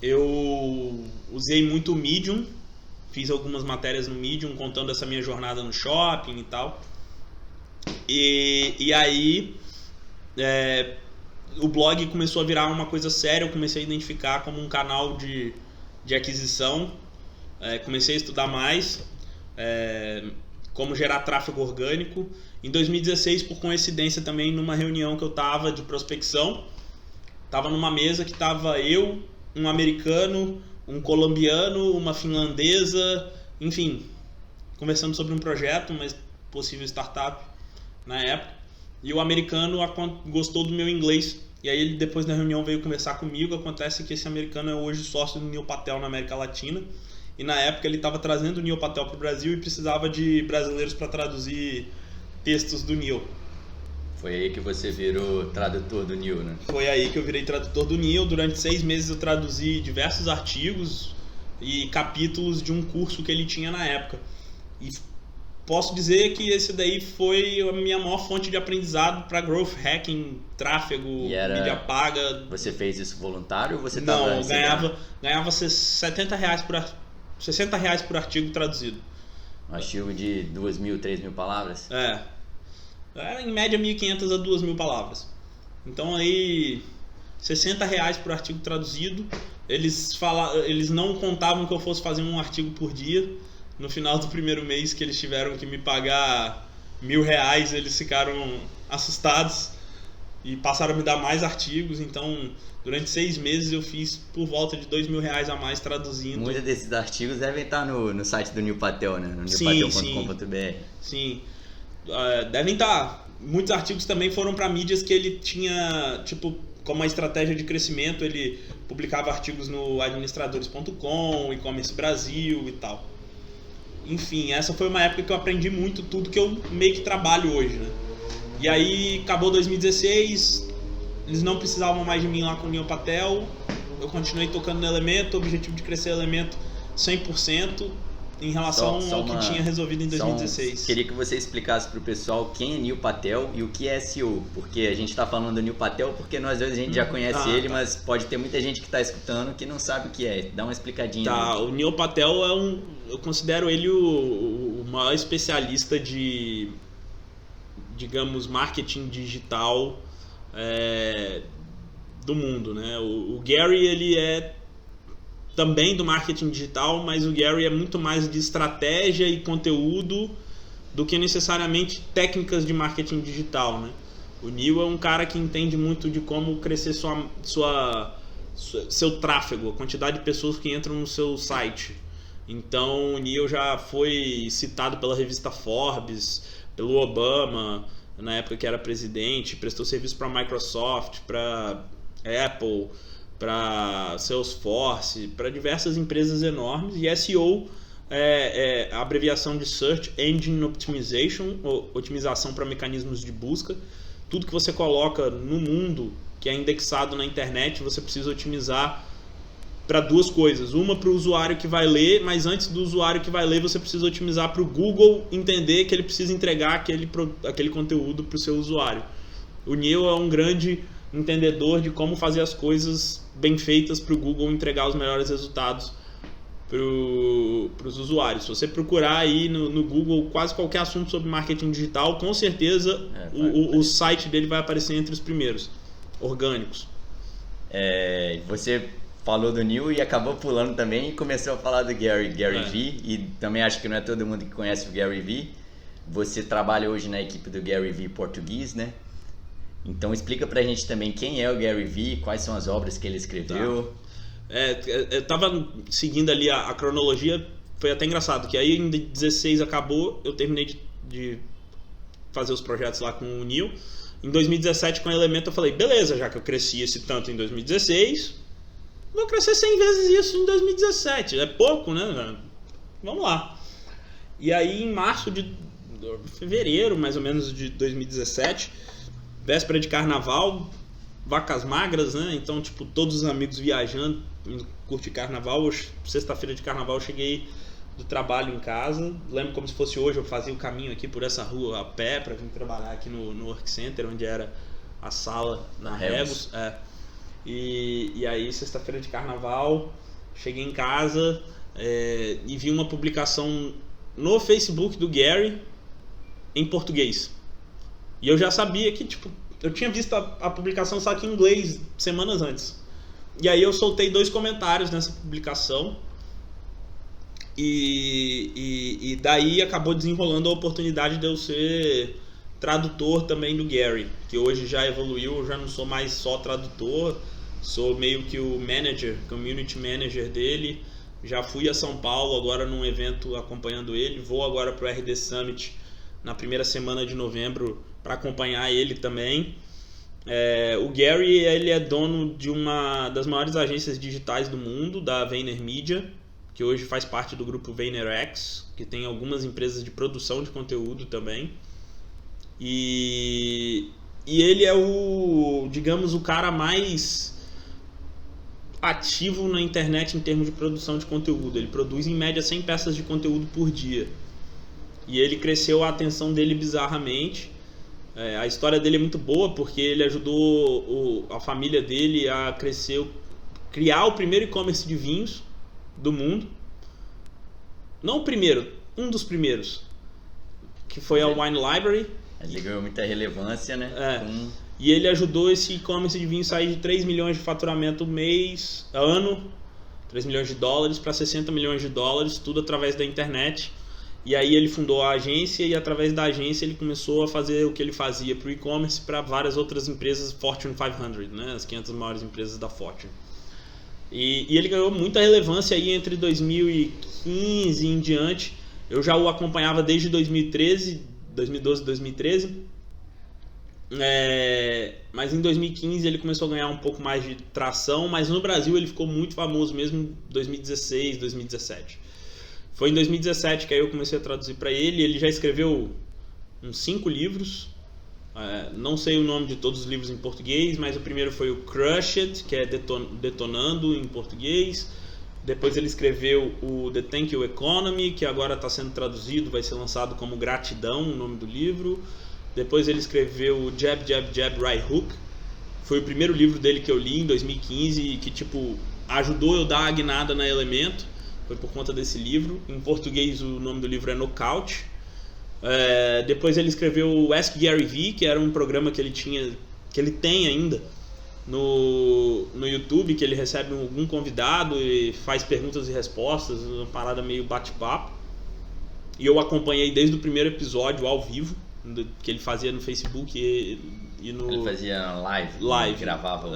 eu usei muito o Medium, fiz algumas matérias no Medium contando essa minha jornada no shopping e tal. E aí o blog começou a virar uma coisa séria, eu comecei a identificar como um canal de aquisição, comecei a estudar mais como gerar tráfego orgânico. Em 2016, por coincidência também, numa reunião que eu estava de prospecção, estava numa mesa que estava eu, um americano, um colombiano, uma finlandesa, enfim, conversando sobre um projeto, uma possível startup na época, e o americano gostou do meu inglês, e aí ele depois da reunião veio conversar comigo. Acontece que esse americano é hoje sócio do Neil Patel na América Latina, e na época ele estava trazendo o Neil Patel para o Brasil e precisava de brasileiros para traduzir textos do Neil. Foi aí que você virou tradutor do Neil, né? Foi aí que eu virei tradutor do Neil. Durante 6 meses eu traduzi diversos artigos e capítulos de um curso que ele tinha na época. E posso dizer que esse daí foi a minha maior fonte de aprendizado para growth hacking, tráfego, mídia paga. Você fez isso voluntário ou você estava... Não, ganhava R$60 por artigo traduzido. Um artigo de 2.000, 3.000 palavras? Em média 1.500 a 2.000 palavras. Então aí R$60 por artigo traduzido. Eles não contavam que eu fosse fazer um artigo por dia. No final do primeiro mês que eles tiveram que me pagar R$1.000, eles ficaram assustados e passaram a me dar mais artigos. Então durante 6 meses eu fiz por volta de R$2.000 a mais traduzindo. Muitos desses artigos devem estar no site do Neil Patel, né? No newpatel.com.br. Sim. Devem estar. Muitos artigos também foram para mídias que ele tinha, tipo, como uma estratégia de crescimento, ele publicava artigos no administradores.com, e-commerce Brasil e tal. Enfim, essa foi uma época que eu aprendi muito tudo que eu meio que trabalho hoje, né? E aí acabou 2016, eles não precisavam mais de mim lá com o Neil Patel, eu continuei tocando no Elemento, o objetivo de crescer o Elemento 100%. Em relação ao que tinha resolvido em 2016. Queria que você explicasse para o pessoal quem é Neil Patel e o que é SEO. Porque a gente está falando do Neil Patel porque nós dois a gente já conhece ele, mas pode ter muita gente que está escutando que não sabe o que é. Dá uma explicadinha. O Neil Patel eu considero ele o maior especialista de, digamos, marketing digital do mundo, né? O Gary, ele é também do marketing digital, mas o Gary é muito mais de estratégia e conteúdo do que necessariamente técnicas de marketing digital, né? O Neil é um cara que entende muito de como crescer seu tráfego, a quantidade de pessoas que entram no seu site. Então o Neil já foi citado pela revista Forbes, pelo Obama, na época que era presidente, prestou serviço para a Microsoft, para Apple, para Salesforce, para diversas empresas enormes. E SEO é a abreviação de Search Engine Optimization, ou otimização para mecanismos de busca. Tudo que você coloca no mundo que é indexado na internet, você precisa otimizar para 2 coisas. Uma para o usuário que vai ler, mas antes do usuário que vai ler, você precisa otimizar para o Google entender que ele precisa entregar aquele conteúdo para o seu usuário. O Neil é um grande entendedor de como fazer as coisas bem feitas para o Google entregar os melhores resultados para os usuários. Se você procurar aí no Google quase qualquer assunto sobre marketing digital, com certeza o site dele vai aparecer entre os primeiros, orgânicos. Você falou do Neil e acabou pulando também e começou a falar do Gary Vee, e também acho que não é todo mundo que conhece o Gary Vee. Você trabalha hoje na equipe do Gary Vee português, né? Então explica pra gente também quem é o Gary Vee, quais são as obras que ele escreveu. Eu tava seguindo ali a cronologia, foi até engraçado, que aí em 2016 acabou, eu terminei de fazer os projetos lá com o Neil. Em 2017 com o Elemento eu falei, beleza, já que eu cresci esse tanto em 2016, vou crescer 100 vezes isso em 2017, é pouco, né? Vamos lá. E aí em fevereiro mais ou menos de 2017, véspera de carnaval, vacas magras, né? Então, tipo, todos os amigos viajando, indo curtir carnaval. Sexta-feira de carnaval eu cheguei do trabalho em casa. Lembro como se fosse hoje, eu fazia o caminho aqui por essa rua a pé para vir trabalhar aqui no Work Center, onde era a sala na Rebus. E aí, sexta-feira de carnaval, cheguei em casa e vi uma publicação no Facebook do Gary em português. E eu já sabia que, tipo, eu tinha visto a publicação só que em inglês semanas antes. E aí eu soltei 2 comentários nessa publicação. E daí acabou desenrolando a oportunidade de eu ser tradutor também do Gary, que hoje já evoluiu, eu já não sou mais só tradutor, sou meio que o manager, community manager dele. Já fui a São Paulo agora num evento acompanhando ele, vou agora para o RD Summit na primeira semana de novembro para acompanhar ele também. O Gary, ele é dono de uma das maiores agências digitais do mundo, da VaynerMedia, que hoje faz parte do grupo VaynerX, que tem algumas empresas de produção de conteúdo também. E E ele é o, digamos, o cara mais ativo na internet em termos de produção de conteúdo. Ele produz em média 100 peças de conteúdo por dia. E ele cresceu a atenção dele bizarramente. A história dele é muito boa porque ele ajudou a família dele a criar o primeiro e-commerce de vinhos do mundo. Não o primeiro, um dos primeiros, que foi a Wine Library. Ele ganhou muita relevância, né? E ele ajudou esse e-commerce de vinho a sair de 3 milhões de faturamento ano, 3 milhões de dólares para 60 milhões de dólares, tudo através da internet. E aí ele fundou a agência e através da agência ele começou a fazer o que ele fazia para o e-commerce para várias outras empresas Fortune 500, né? As 500 maiores empresas da Fortune. E ele ganhou muita relevância aí entre 2015 em diante. Eu já o acompanhava desde 2012, 2013. Mas em 2015 ele começou a ganhar um pouco mais de tração, mas no Brasil ele ficou muito famoso mesmo em 2016, 2017. Foi em 2017 que aí eu comecei a traduzir para ele. Ele já escreveu uns 5 livros. Não sei o nome de todos os livros em português, mas o primeiro foi o Crush It, que é Detonando em português. Depois ele escreveu o The Thank You Economy, que agora está sendo traduzido, vai ser lançado como Gratidão, o nome do livro. Depois ele escreveu o Jab, Jab, Jab, Right Hook. Foi o primeiro livro dele que eu li em 2015, que ajudou eu dar a guinada na Elemento. Foi por conta desse livro. Em português o nome do livro é Knockout. Depois ele escreveu o Ask Gary Vee, que era um programa que ele tem ainda no YouTube, que ele recebe algum convidado e faz perguntas e respostas, uma parada meio bate-papo. E eu acompanhei desde o primeiro episódio ao vivo, que ele fazia no Facebook e no... Ele fazia live. Gravava.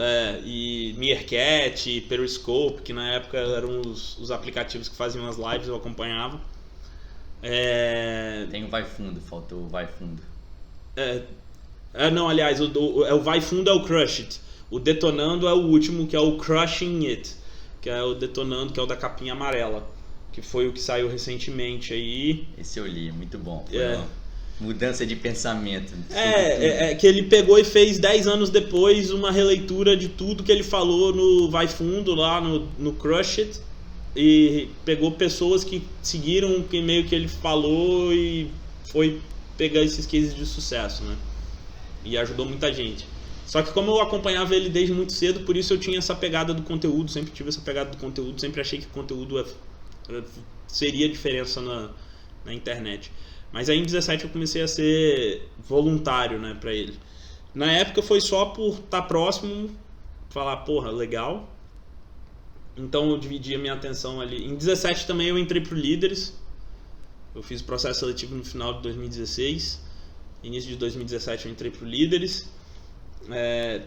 E Meerkat, Periscope, que na época eram os aplicativos que faziam as lives, eu acompanhava. Tem o Vai Fundo, faltou o Vai Fundo. Não, aliás, o Vai Fundo é o Crush It. O Detonando é o último, que é o Crushing It, que é o Detonando, que é o da capinha amarela, que foi o que saiu recentemente aí. Esse eu li, muito bom. Foi uma mudança de pensamento. Que ele pegou e fez 10 anos depois uma releitura de tudo que ele falou no Vai Fundo, lá no Crush It. E pegou pessoas que seguiram o que meio que ele falou e foi pegar esses cases de sucesso, né? E ajudou muita gente. Só que como eu acompanhava ele desde muito cedo, por isso eu tinha essa pegada do conteúdo, sempre tive essa pegada do conteúdo, sempre achei que o conteúdo seria diferença na internet. Mas aí em 2017 eu comecei a ser voluntário, né, pra ele. Na época foi só por estar próximo, falar, porra, legal. Então eu dividi a minha atenção ali. Em 2017 também eu entrei pro Líderes. Eu fiz o processo seletivo no final de 2016. Início de 2017 eu entrei pro Líderes.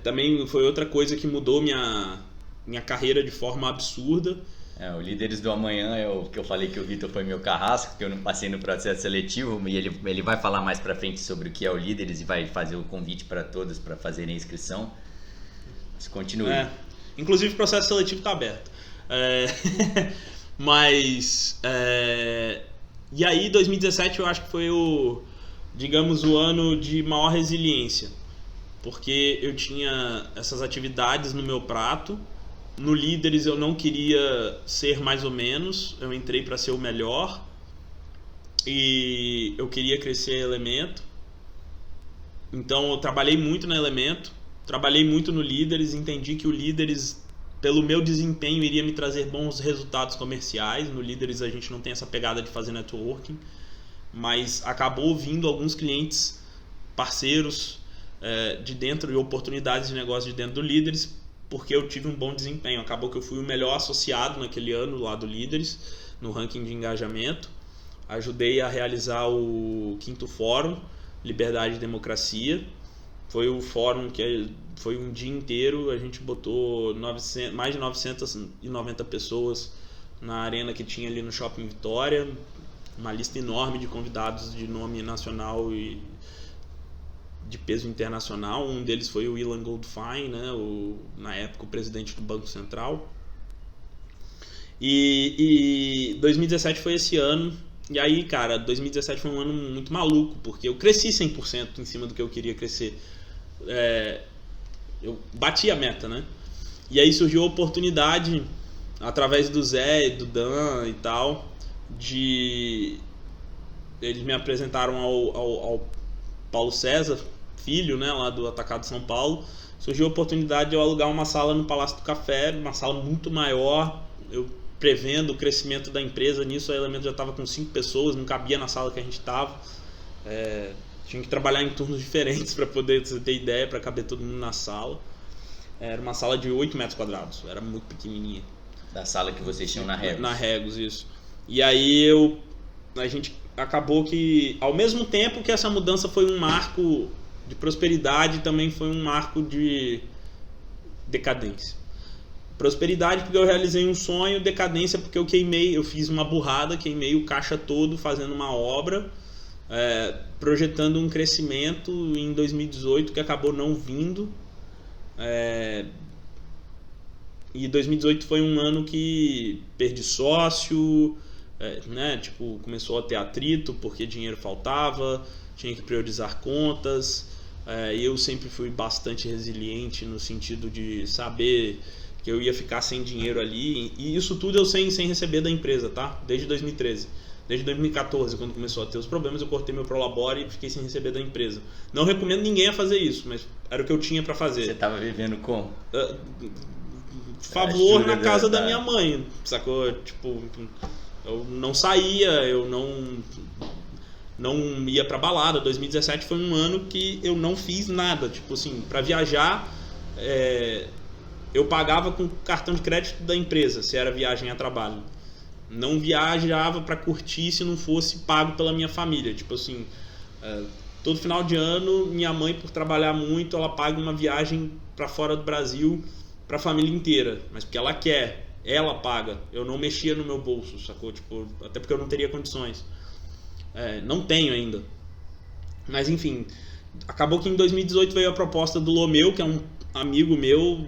Também foi outra coisa que mudou minha carreira de forma absurda. O Líderes do Amanhã é o que eu falei que o Vitor foi meu carrasco, que eu não passei no processo seletivo, e ele vai falar mais pra frente sobre o que é o Líderes e vai fazer o convite para todos para fazerem a inscrição. Mas continue. Inclusive o processo seletivo está aberto. E aí 2017 eu acho que foi o ano de maior resiliência, porque eu tinha essas atividades no meu prato. No Líderes eu não queria ser mais ou menos, eu entrei para ser o melhor e eu queria crescer Elemento. Então eu trabalhei muito na Elemento, trabalhei muito no Líderes, entendi que o Líderes, pelo meu desempenho, iria me trazer bons resultados comerciais. No Líderes a gente não tem essa pegada de fazer networking, mas acabou vindo alguns clientes parceiros de dentro e oportunidades de negócio de dentro do Líderes, porque eu tive um bom desempenho. Acabou que eu fui o melhor associado naquele ano lá do Líderes, no ranking de engajamento. Ajudei a realizar o 5º Fórum Liberdade e Democracia. Foi o fórum que foi um dia inteiro, a gente botou mais de 990 pessoas na arena que tinha ali no Shopping Vitória, uma lista enorme de convidados de nome nacional e de peso internacional. Um deles foi o Ilan Goldfein, né, na época o presidente do Banco Central. E 2017 foi esse ano. E aí, cara, 2017 foi um ano muito maluco, porque eu cresci 100% em cima do que eu queria crescer. eu bati a meta, né? E aí surgiu a oportunidade, através do Zé e do Dan e tal, eles me apresentaram ao Paulo César, filho, né, lá do Atacado São Paulo. Surgiu a oportunidade de eu alugar uma sala no Palácio do Café, uma sala muito maior, eu prevendo o crescimento da empresa. Nisso a Elemento já estava com 5 pessoas, não cabia na sala que a gente estava. Tinha que trabalhar em turnos diferentes para poder ter ideia, para caber todo mundo na sala. Era uma sala de 8 metros quadrados, era muito pequenininha. Da sala que vocês tinham na Regus. Na Regus, isso. E aí a gente acabou que, ao mesmo tempo que essa mudança foi um marco de prosperidade, também foi um marco de decadência. Prosperidade porque eu realizei um sonho, decadência porque eu fiz uma burrada, queimei o caixa todo fazendo uma obra, projetando um crescimento em 2018 que acabou não vindo. E 2018 foi um ano que perdi sócio, né? Tipo, começou a ter atrito porque dinheiro faltava, tinha que priorizar contas. Eu sempre fui bastante resiliente no sentido de saber que eu ia ficar sem dinheiro ali, e isso tudo eu sem receber da empresa, tá? Desde 2013. Desde 2014, quando começou a ter os problemas, eu cortei meu Prolabore e fiquei sem receber da empresa. Não recomendo ninguém a fazer isso, mas era o que eu tinha pra fazer. Você tava vivendo como? Favor na casa da minha mãe, sacou? Tipo, eu não saía, eu não ia pra balada. 2017 foi um ano que eu não fiz nada. Tipo assim, pra viajar, eu pagava com cartão de crédito da empresa, se era viagem a trabalho. Não viajava pra curtir se não fosse pago pela minha família. Tipo assim, todo final de ano, minha mãe, por trabalhar muito, ela paga uma viagem pra fora do Brasil pra família inteira, mas porque ela quer, ela paga. Eu não mexia no meu bolso, sacou? Tipo, até porque eu não teria condições. Não tenho ainda. Mas enfim, acabou que em 2018 veio a proposta do Lomeu, que é um amigo meu,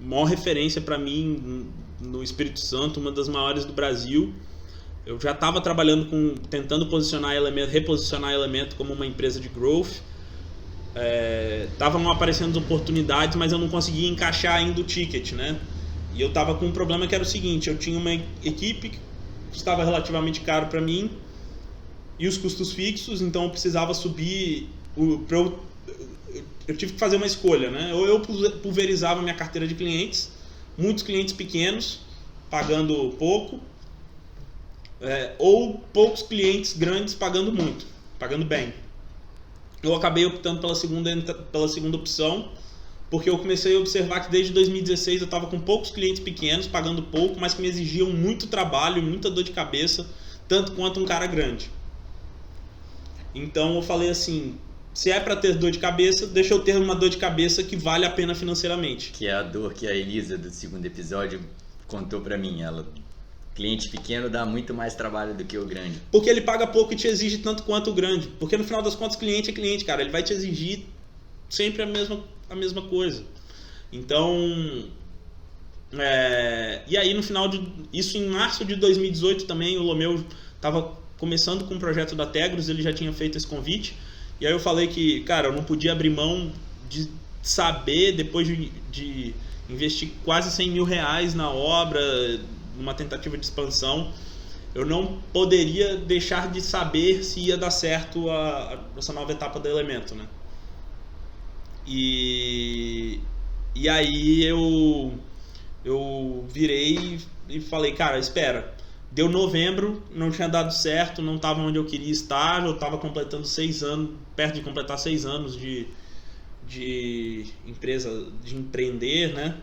maior referência pra mim no Espírito Santo, uma das maiores do Brasil. Eu já estava trabalhando tentando reposicionar Elemento como uma empresa de growth. Estavam aparecendo oportunidades, mas eu não conseguia encaixar ainda o ticket, né? E eu estava com um problema que era o seguinte: eu tinha uma equipe que custava relativamente caro para mim e os custos fixos, então eu precisava subir. Eu tive que fazer uma escolha, né? Ou eu pulverizava minha carteira de clientes, muitos clientes pequenos pagando pouco, ou poucos clientes grandes pagando muito, pagando bem. Eu acabei optando pela segunda opção, porque eu comecei a observar que desde 2016 eu estava com poucos clientes pequenos, pagando pouco, mas que me exigiam muito trabalho, muita dor de cabeça, tanto quanto um cara grande. Então eu falei assim, se é para ter dor de cabeça, deixa eu ter uma dor de cabeça que vale a pena financeiramente. Que é a dor que a Elisa do segundo episódio contou pra mim. Cliente pequeno dá muito mais trabalho do que o grande. Porque ele paga pouco e te exige tanto quanto o grande. Porque no final das contas, cliente é cliente, cara. Ele vai te exigir sempre a mesma coisa. Então, e aí no final isso em março de 2018 também, o Lomeu estava começando com o projeto da Tegros, ele já tinha feito esse convite. E aí eu falei que, cara, eu não podia abrir mão de saber, depois de investir quase 100 mil reais na obra, numa tentativa de expansão, eu não poderia deixar de saber se ia dar certo essa nova etapa do Elemento, né? E aí eu virei e falei, cara, espera, deu novembro, não tinha dado certo, não estava onde eu queria estar, eu estava completando 6 anos, perto de completar 6 anos de empresa, de empreender, né?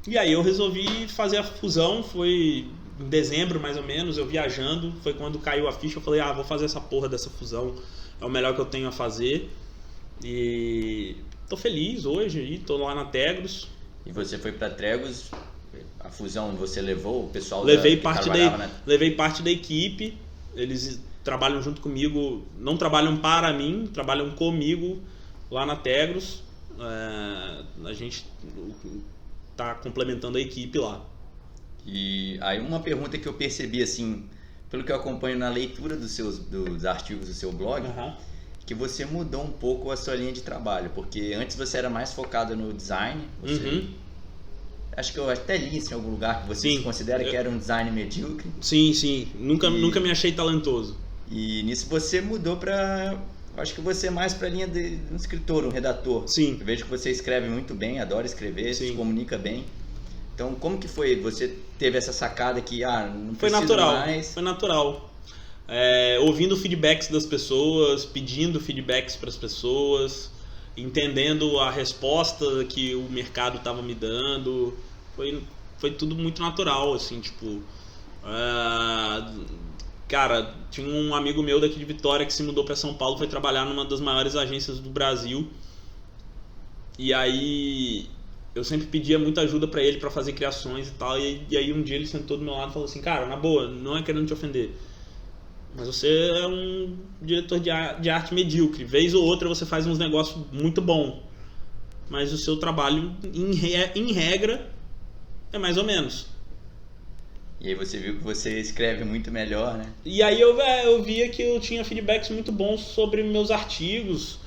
E aí eu resolvi fazer a fusão, foi em dezembro mais ou menos, eu viajando, foi quando caiu a ficha, eu falei, vou fazer essa porra dessa fusão, é o melhor que eu tenho a fazer. E tô feliz hoje, aí tô lá na Tegros. E você foi pra Tegros, a fusão você levou o pessoal levei parte da equipe, eles trabalham junto comigo, não trabalham para mim, trabalham comigo lá na Tegros. A gente tá complementando a equipe lá. E aí uma pergunta que eu percebi assim, pelo que eu acompanho na leitura dos artigos do seu blog, que você mudou um pouco a sua linha de trabalho, porque antes você era mais focado no design, acho que eu até li isso em algum lugar, que você se considera que era um design medíocre. Sim, nunca me achei talentoso. E nisso você mudou para... Acho que você é mais para a linha de um escritor, um redator. Sim. Eu vejo que você escreve muito bem, adora escrever, se comunica bem. Então, como que foi? Você teve essa sacada que, não preciso mais... Foi natural. Ouvindo feedbacks das pessoas, pedindo feedbacks para as pessoas, entendendo a resposta que o mercado estava me dando. Foi tudo muito natural, assim, tipo... Cara, tinha um amigo meu daqui de Vitória que se mudou para São Paulo, foi trabalhar numa das maiores agências do Brasil. E aí eu sempre pedia muita ajuda para ele para fazer criações e tal. E aí um dia ele sentou do meu lado e falou assim: cara, na boa, não é querendo te ofender, mas você é um diretor de arte medíocre. Vez ou outra você faz uns negócios muito bons, mas o seu trabalho, em regra, é mais ou menos. E aí você viu que você escreve muito melhor, né? E aí eu via que eu tinha feedbacks muito bons sobre meus artigos.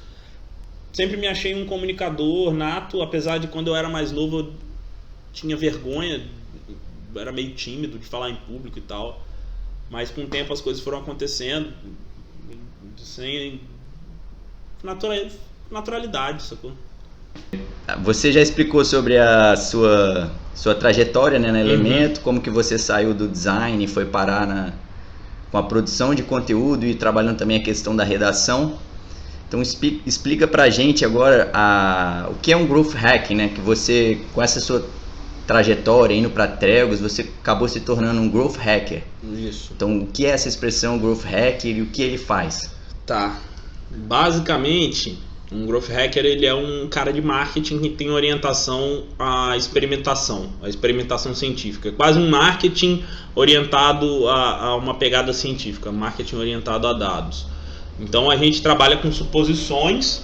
Sempre me achei um comunicador nato, apesar de quando eu era mais novo eu tinha vergonha, era meio tímido de falar em público e tal. Mas com o tempo as coisas foram acontecendo sem naturalidade, sacou? Você já explicou sobre a sua trajetória, né, na Elemento, como que você saiu do design e foi parar com a produção de conteúdo e trabalhando também a questão da redação. Então explica pra gente agora o que é um growth hacking, né? Que você, com essa sua trajetória indo para Trelgos, você acabou se tornando um growth hacker. Isso. Então o que é essa expressão growth hacker e o que ele faz? Tá. Basicamente, um growth hacker ele é um cara de marketing que tem orientação à experimentação científica. Quase um marketing orientado a uma pegada científica, marketing orientado a dados. Então a gente trabalha com suposições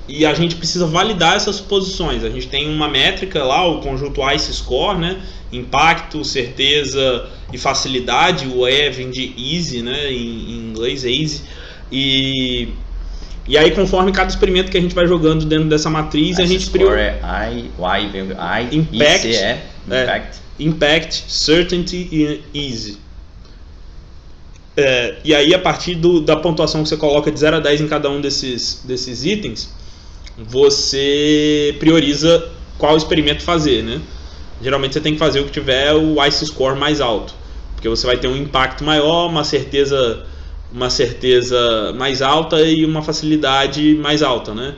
e a gente precisa validar essas suposições. A gente tem uma métrica lá, o conjunto ICE Score, né? Impacto, certeza e facilidade. O E vem de easy, né? Em inglês, easy. E aí, conforme cada experimento que a gente vai jogando dentro dessa matriz, a gente score é I vem I, impact, impact. Impact, certainty e easy. E aí, a partir da pontuação que você coloca de 0 a 10 em cada um desses itens, você prioriza qual experimento fazer, né? Geralmente você tem que fazer o que tiver o ICE Score mais alto, porque você vai ter um impacto maior, uma certeza mais alta e uma facilidade mais alta, né?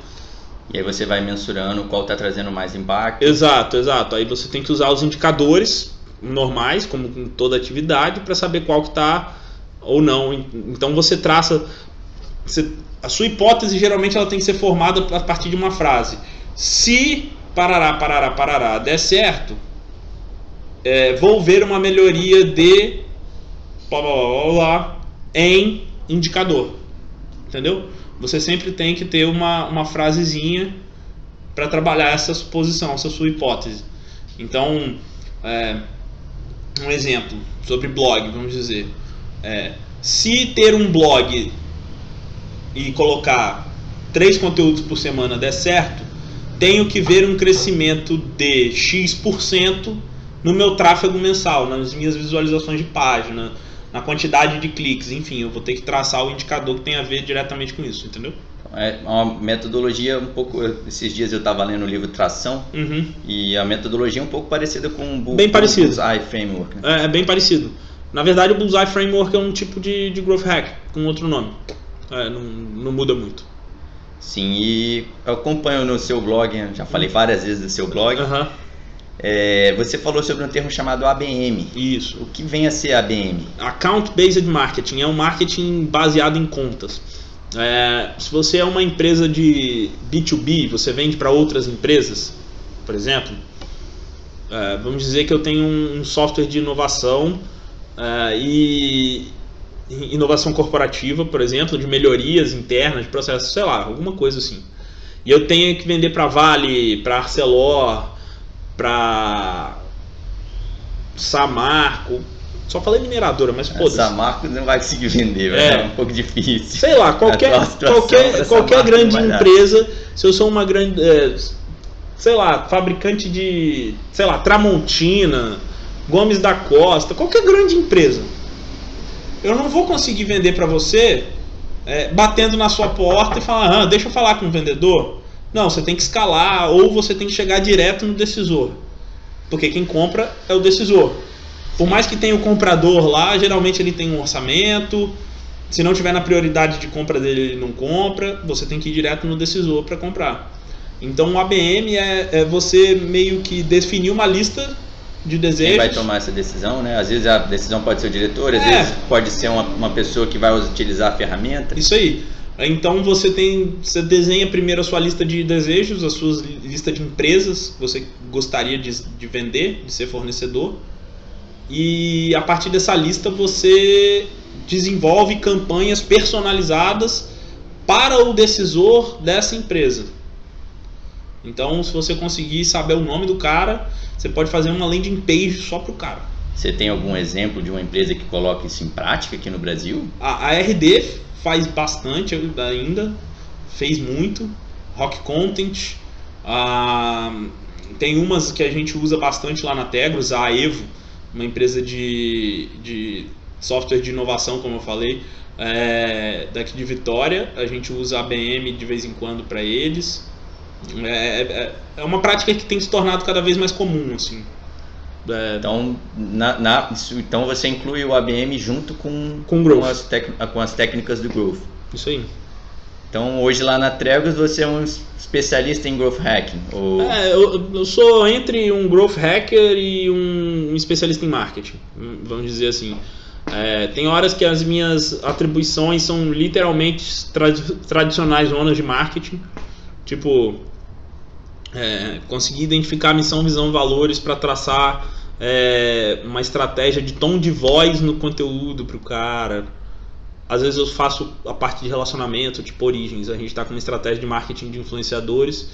E aí você vai mensurando qual está trazendo mais impacto. Exato. Aí você tem que usar os indicadores normais, como com toda atividade, para saber qual que está ou não. Então você traça... A sua hipótese geralmente ela tem que ser formada a partir de uma frase. Se parará der certo, vou ver uma melhoria de em indicador, entendeu? Você sempre tem que ter uma frasezinha para trabalhar essa suposição, essa sua hipótese. Então, um exemplo sobre blog, vamos dizer, se ter um blog e colocar 3 conteúdos por semana der certo, tenho que ver um crescimento de X% no meu tráfego mensal, nas minhas visualizações de página, na quantidade de cliques, enfim, eu vou ter que traçar o indicador que tem a ver diretamente com isso, entendeu? É uma metodologia um pouco... Esses dias eu estava lendo o livro Tração, e a metodologia é um pouco parecida com o Bullseye Framework. Né? É bem parecido. Na verdade, o Bullseye Framework é um tipo de growth hack, com outro nome. Não muda muito. Sim, e eu acompanho no seu blog, já falei várias vezes do seu blog. Você falou sobre um termo chamado ABM. Isso. O que vem a ser ABM? Account Based Marketing. É um marketing baseado em contas. Se você é uma empresa de B2B, você vende para outras empresas, por exemplo, vamos dizer que eu tenho um software de inovação e inovação corporativa, por exemplo, de melhorias internas, de processos, sei lá, alguma coisa assim. E eu tenho que vender para Vale, para Arcelor, para Samarco, Só falei mineradora, mas foda-se. Essa marca não vai conseguir vender, é um pouco difícil. Sei lá, qualquer grande empresa, se eu sou uma grande, sei lá, fabricante de, sei lá, Tramontina, Gomes da Costa, qualquer grande empresa, eu não vou conseguir vender para você batendo na sua porta e falar, deixa eu falar com o vendedor. Não, você tem que escalar ou você tem que chegar direto no decisor, porque quem compra é o decisor. Por mais que tenha o comprador lá, geralmente ele tem um orçamento. Se não tiver na prioridade de compra dele, ele não compra. Você tem que ir direto no decisor para comprar. Então o ABM é você meio que definir uma lista de desejos. Quem vai tomar essa decisão, né? Às vezes a decisão pode ser o diretor, às vezes pode ser uma pessoa que vai utilizar a ferramenta. Isso aí. Então você desenha primeiro a sua lista de desejos, a sua lista de empresas que você gostaria de vender, de ser fornecedor. E a partir dessa lista você desenvolve campanhas personalizadas para o decisor dessa empresa. Então, se você conseguir saber o nome do cara, você pode fazer uma landing page só para o cara. Você tem algum exemplo de uma empresa que coloca isso em prática aqui no Brasil? A RD faz bastante ainda, fez muito. Rock Content, tem umas que a gente usa bastante lá na Tegros, a Evo, uma empresa de software de inovação, como eu falei, daqui de Vitória. A gente usa a ABM de vez em quando para eles. É uma prática que tem se tornado cada vez mais comum, assim. Então, então você inclui o ABM junto com as técnicas do Growth. Isso aí. Então hoje lá na Tregos você é um especialista em Growth Hacking? Ou... eu sou entre um Growth Hacker e um especialista em marketing, vamos dizer assim. Tem horas que as minhas atribuições são literalmente tradicionais zonas de marketing. Tipo, conseguir identificar missão, visão, valores para traçar uma estratégia de tom de voz no conteúdo para o cara. Às vezes eu faço a parte de relacionamento, tipo Origens. A gente está com uma estratégia de marketing de influenciadores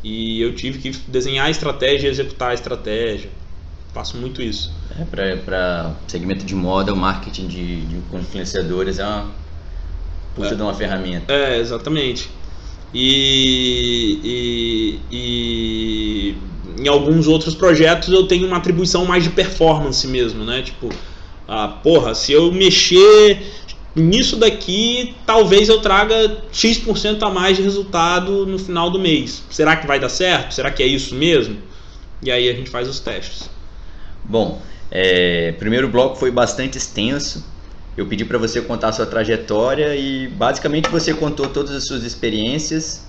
e eu tive que desenhar a estratégia e executar a estratégia. Faço muito isso. Para segmento de moda, o marketing de influenciadores é uma puta de uma ferramenta. Exatamente. E em alguns outros projetos eu tenho uma atribuição mais de performance mesmo, né? Tipo, se eu mexer nisso daqui, talvez eu traga X% a mais de resultado no final do mês. Será que vai dar certo? Será que é isso mesmo? E aí a gente faz os testes. Bom, primeiro bloco foi bastante extenso. Eu pedi para você contar a sua trajetória e basicamente você contou todas as suas experiências.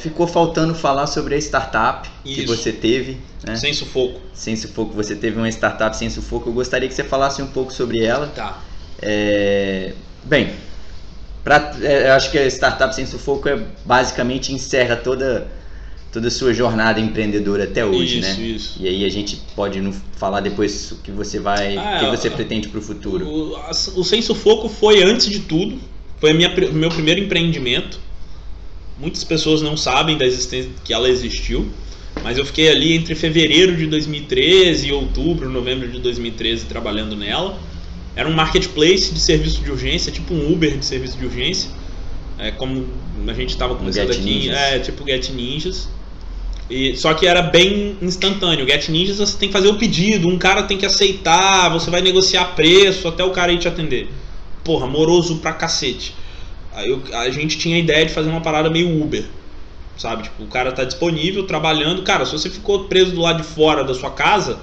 Ficou faltando falar sobre a startup que você teve, né? Sem Sufoco. Sem Sufoco, você teve uma startup Sem Sufoco. Eu gostaria que você falasse um pouco sobre ela. Tá. Bem, eu acho que a startup Sem Sufoco basicamente encerra toda a sua jornada empreendedora até hoje, né? Isso. E aí a gente pode falar depois o que você pretende para o futuro. O Sem Sufoco foi, antes de tudo, foi o meu primeiro empreendimento. Muitas pessoas não sabem da existência, que ela existiu, mas eu fiquei ali entre fevereiro de 2013 e novembro de 2013 trabalhando nela. Era um marketplace de serviço de urgência, tipo um Uber de serviço de urgência. Como a gente estava começando aqui, tipo Get Ninjas. Só que era bem instantâneo. Get Ninjas você tem que fazer o pedido, um cara tem que aceitar, você vai negociar preço até o cara ir te atender. Porra, moroso pra cacete. Aí a gente tinha a ideia de fazer uma parada meio Uber, sabe? Tipo, o cara tá disponível, trabalhando. Cara, se você ficou preso do lado de fora da sua casa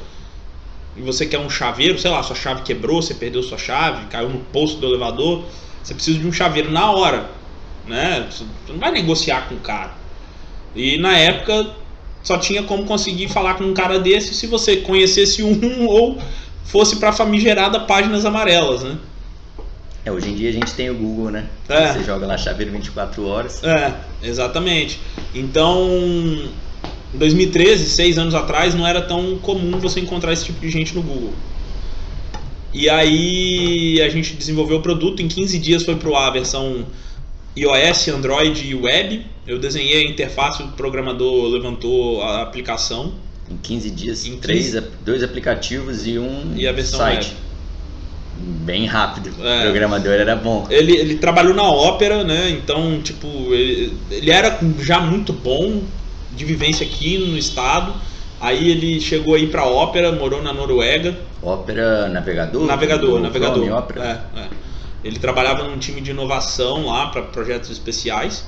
e você quer um chaveiro, sei lá, sua chave quebrou, você perdeu sua chave, caiu no posto do elevador, você precisa de um chaveiro na hora, né? Você não vai negociar com o cara. E na época só tinha como conseguir falar com um cara desse se você conhecesse um ou fosse pra famigerada Páginas Amarelas, né? Hoje em dia a gente tem o Google, né? Você joga lá chaveiro 24 horas. Exatamente. Então, em 2013, 6 anos atrás, não era tão comum você encontrar esse tipo de gente no Google. E aí a gente desenvolveu o produto, em 15 dias foi pro ar a versão iOS, Android e Web. Eu desenhei a interface, o programador levantou a aplicação. Em 15 dias, 2 aplicativos e um e a versão site. Web. Bem rápido. O programador era bom. Ele trabalhou na Opera, né? Então, tipo, ele era já muito bom de vivência aqui no estado. Aí ele chegou aí pra Opera, morou na Noruega. Opera navegador? Navegador. Chrome, Opera. Ele trabalhava num time de inovação lá para projetos especiais,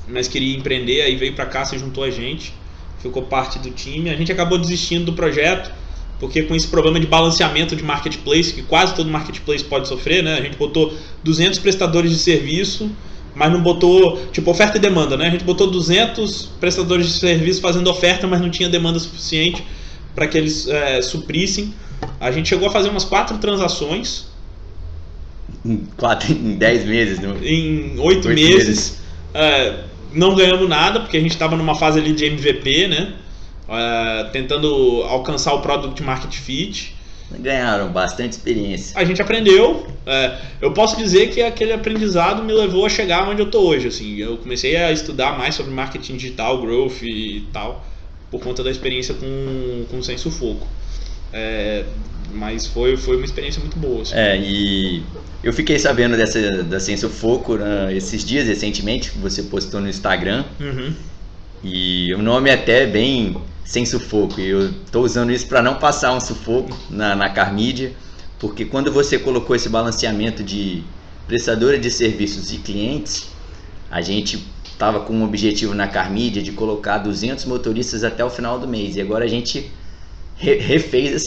mas queria empreender, aí veio pra cá, se juntou a gente, ficou parte do time. A gente acabou desistindo do projeto, porque com esse problema de balanceamento de marketplace, que quase todo marketplace pode sofrer, né? A gente botou 200 prestadores de serviço, mas não botou, tipo, oferta e demanda, né? A gente botou 200 prestadores de serviço fazendo oferta, mas não tinha demanda suficiente para que eles suprissem. A gente chegou a fazer umas 4 transações. Em 10 meses? Em 8 meses. Não ganhamos nada, porque a gente estava numa fase ali de MVP, né? Tentando alcançar o Product Market Fit. Ganharam bastante experiência. A gente aprendeu. Eu posso dizer que aquele aprendizado me levou a chegar onde eu tô hoje. Assim, eu comecei a estudar mais sobre marketing digital, growth e tal, por conta da experiência com o Senso Foco. Mas foi uma experiência muito boa. Assim. E eu fiquei sabendo da Senso Foco esses dias, recentemente, que você postou no Instagram. Uhum. E o nome é até bem sem sufoco, e eu estou usando isso para não passar um sufoco na Carmídia, porque quando você colocou esse balanceamento de prestadora de serviços e clientes, a gente estava com um objetivo na Carmídia de colocar 200 motoristas até o final do mês, e agora a gente refez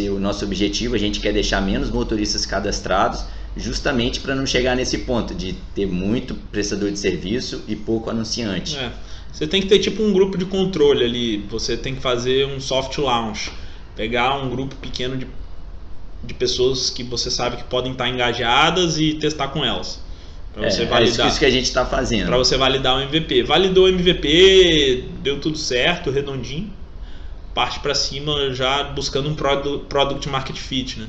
o nosso objetivo. A gente quer deixar menos motoristas cadastrados, justamente para não chegar nesse ponto de ter muito prestador de serviço e pouco anunciante. Você tem que ter tipo um grupo de controle ali, você tem que fazer um soft launch, pegar um grupo pequeno de pessoas que você sabe que podem estar engajadas e testar com elas. Pra você validar. Isso que a gente está fazendo. Para você validar o MVP. Validou o MVP, deu tudo certo, redondinho, parte para cima já buscando um Product Market Fit, né?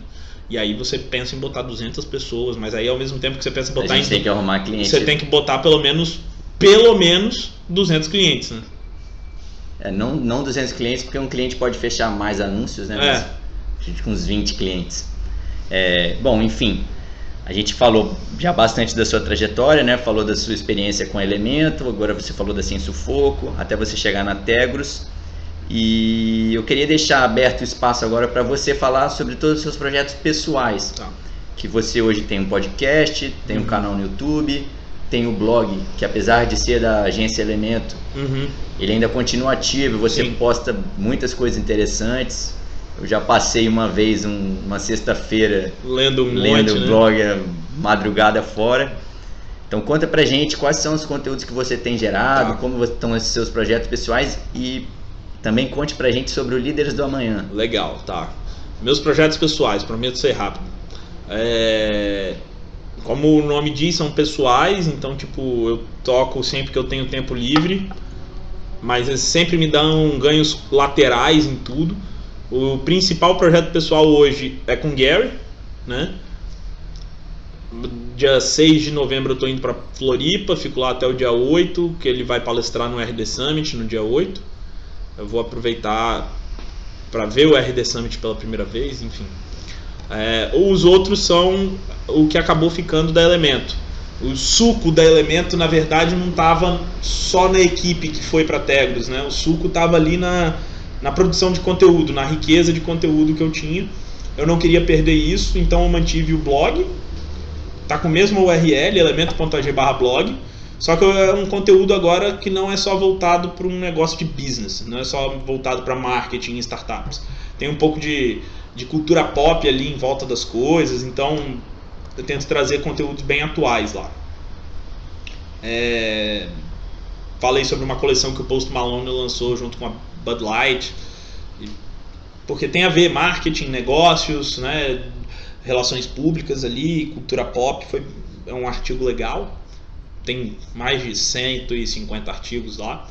E aí você pensa em botar 200 pessoas, mas aí ao mesmo tempo que você pensa em botar... A gente tem que arrumar cliente. Você tem que botar pelo menos 200 clientes, né? Não 200 clientes, porque um cliente pode fechar mais anúncios, né? Mas a gente com uns 20 clientes. Bom, enfim, a gente falou já bastante da sua trajetória, né? Falou da sua experiência com Elemento, agora você falou da Senso Foco, até você chegar na Tegros. E eu queria deixar aberto o espaço agora para você falar sobre todos os seus projetos pessoais. Tá. Que você hoje tem um podcast, tem um canal no YouTube, tem o blog, que apesar de ser da agência Elemento, ele ainda continua ativo, você posta muitas coisas interessantes. Eu já passei uma vez, uma sexta-feira, lendo o blog madrugada fora. Então conta pra gente quais são os conteúdos que você tem gerado, como estão esses seus projetos pessoais, e também conte pra gente sobre o Líderes do Amanhã. Legal, tá. Meus projetos pessoais, prometo ser rápido. Como o nome diz, são pessoais, então tipo, eu toco sempre que eu tenho tempo livre, mas eles sempre me dão ganhos laterais em tudo. O principal projeto pessoal hoje é com o Gary, né? Dia 6 de novembro eu tô indo para Floripa, fico lá até o dia 8, que ele vai palestrar no RD Summit no dia 8. Eu vou aproveitar para ver o RD Summit pela primeira vez, enfim. Os outros são o que acabou ficando da Elemento. O suco da Elemento, na verdade, não estava só na equipe que foi para Tegros, né? O suco estava ali na produção de conteúdo, na riqueza de conteúdo que eu tinha. Eu não queria perder isso, então eu mantive o blog. Tá com o mesmo URL, elemento.ag/blog. Só que é um conteúdo agora que não é só voltado para um negócio de business, não é só voltado para marketing e startups. Tem um pouco de cultura pop ali em volta das coisas, então eu tento trazer conteúdos bem atuais lá. Falei sobre uma coleção que o Post Malone lançou junto com a Bud Light, porque tem a ver marketing, negócios, né, relações públicas ali, cultura pop. É um artigo legal. Tem mais de 150 artigos lá.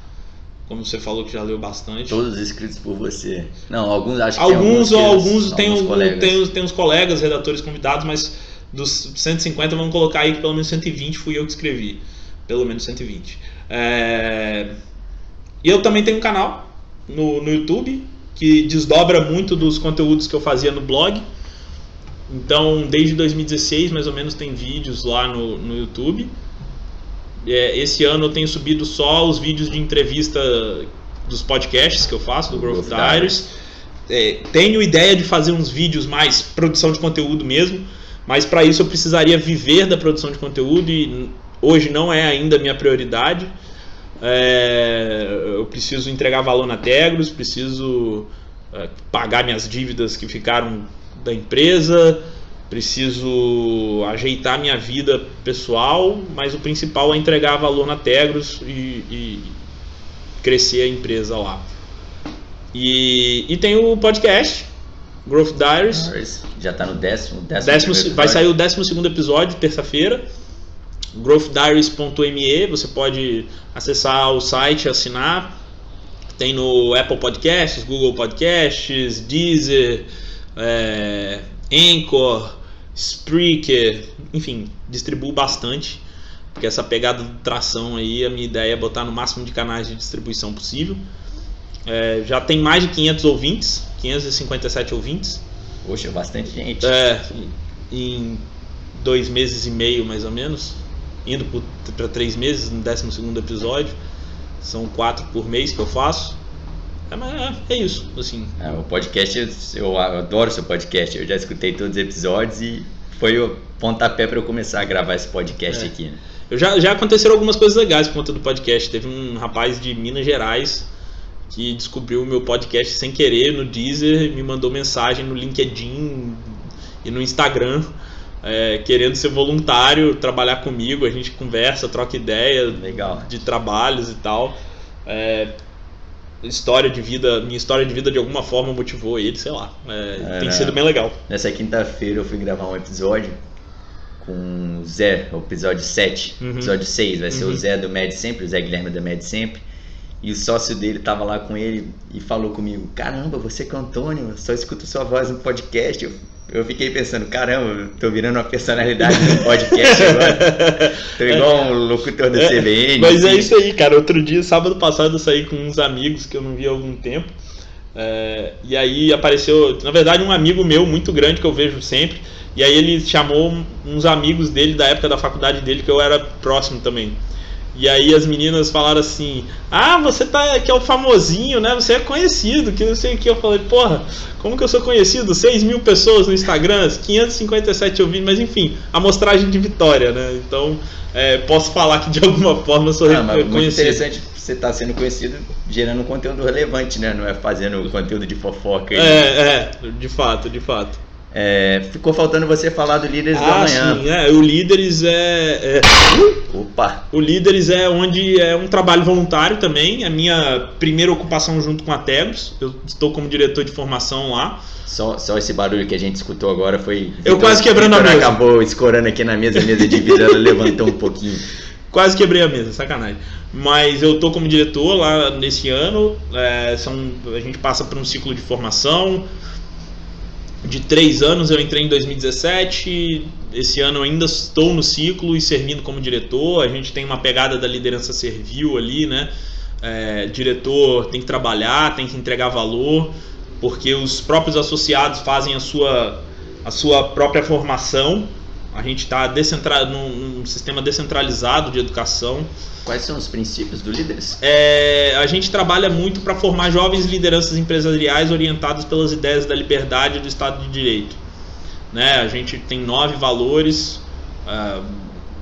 Como você falou que já leu bastante. Todos escritos por você. Não, alguns acho que alguns tem colegas. Tem uns colegas, redatores convidados, mas dos 150 vamos colocar aí que pelo menos 120 fui eu que escrevi. Pelo menos 120. E eu também tenho um canal no YouTube que desdobra muito dos conteúdos que eu fazia no blog. Então, desde 2016, mais ou menos, tem vídeos lá no YouTube. Esse ano eu tenho subido só os vídeos de entrevista dos podcasts que eu faço, do Growth Diaries. Tenho ideia de fazer uns vídeos mais produção de conteúdo mesmo, mas para isso eu precisaria viver da produção de conteúdo e hoje não é ainda a minha prioridade. Eu preciso entregar valor na Tegros, preciso pagar minhas dívidas que ficaram da empresa, preciso ajeitar minha vida pessoal, mas o principal é entregar valor na Tegros e crescer a empresa lá. E tem o podcast Growth Diaries. Já está no décimo vai sair o 12º episódio, terça-feira. growthdiaries.me, você pode acessar o site, assinar. Tem no Apple Podcasts, Google Podcasts, Deezer, Anchor, Spreaker, enfim, distribuo bastante, porque essa pegada de tração aí, a minha ideia é botar no máximo de canais de distribuição possível. Já tem mais de 500 ouvintes, 557 ouvintes. Poxa, bastante gente. Em 2 meses e meio mais ou menos, indo para 3 meses no 12º episódio. São 4 por mês que eu faço. Mas é isso, assim. O podcast, eu adoro o seu podcast. Eu já escutei todos os episódios e foi o pontapé para eu começar a gravar esse podcast aqui, né? Já aconteceram algumas coisas legais por conta do podcast. Teve um rapaz de Minas Gerais que descobriu o meu podcast sem querer no Deezer, me mandou mensagem no LinkedIn e no Instagram, querendo ser voluntário, trabalhar comigo. A gente conversa, troca ideia. Legal. De trabalhos e tal. Minha história de vida de alguma forma motivou ele, sei lá. Tem sido bem legal. Nessa quinta-feira eu fui gravar um episódio com o Zé, o episódio 7, episódio 6, vai ser o Zé do Med Sempre, o Zé Guilherme da Med Sempre. E o sócio dele tava lá com ele e falou comigo: caramba, você que é o Antônio, só escuto sua voz no podcast. Eu fiquei pensando: caramba, eu tô virando uma personalidade no podcast agora. Tô igual um locutor da CBN. Mas assim. É isso aí, cara. Outro dia, sábado passado, eu saí com uns amigos que eu não via há algum tempo. E aí apareceu, na verdade, um amigo meu muito grande que eu vejo sempre. E aí ele chamou uns amigos dele da época da faculdade dele, que eu era próximo também. E aí as meninas falaram assim: você tá, que é o famosinho, né? Você é conhecido, que não sei o que. Eu falei: porra, como que eu sou conhecido? 6.000 pessoas no Instagram, 557 ouvintes, mas enfim, amostragem de vitória, né? Então, posso falar que de alguma forma eu sou reconhecido. Muito interessante você estar sendo conhecido gerando conteúdo relevante, né? Não é fazendo conteúdo de fofoca. De fato. Ficou faltando você falar do Líderes da Manhã. Sim, o Líderes Opa! O Líderes onde é um trabalho voluntário também. A minha primeira ocupação junto com a Tegros. Eu estou como diretor de formação lá. Só esse barulho que a gente escutou agora foi... Eu quase quebrando a mesa. Acabou escorando aqui na mesa de vidro, ela levantou um pouquinho. Quase quebrei a mesa, sacanagem. Mas eu estou como diretor lá nesse ano. A gente passa por um ciclo de formação de 3 anos. Eu entrei em 2017, esse ano eu ainda estou no ciclo e servindo como diretor. A gente tem uma pegada da liderança servil ali, né? Diretor tem que trabalhar, tem que entregar valor, porque os próprios associados fazem a sua própria formação. A gente está num sistema descentralizado de educação. Quais são os princípios do Líderes? A gente trabalha muito para formar jovens lideranças empresariais orientadas pelas ideias da liberdade e do Estado de Direito. Né? A gente tem 9 valores,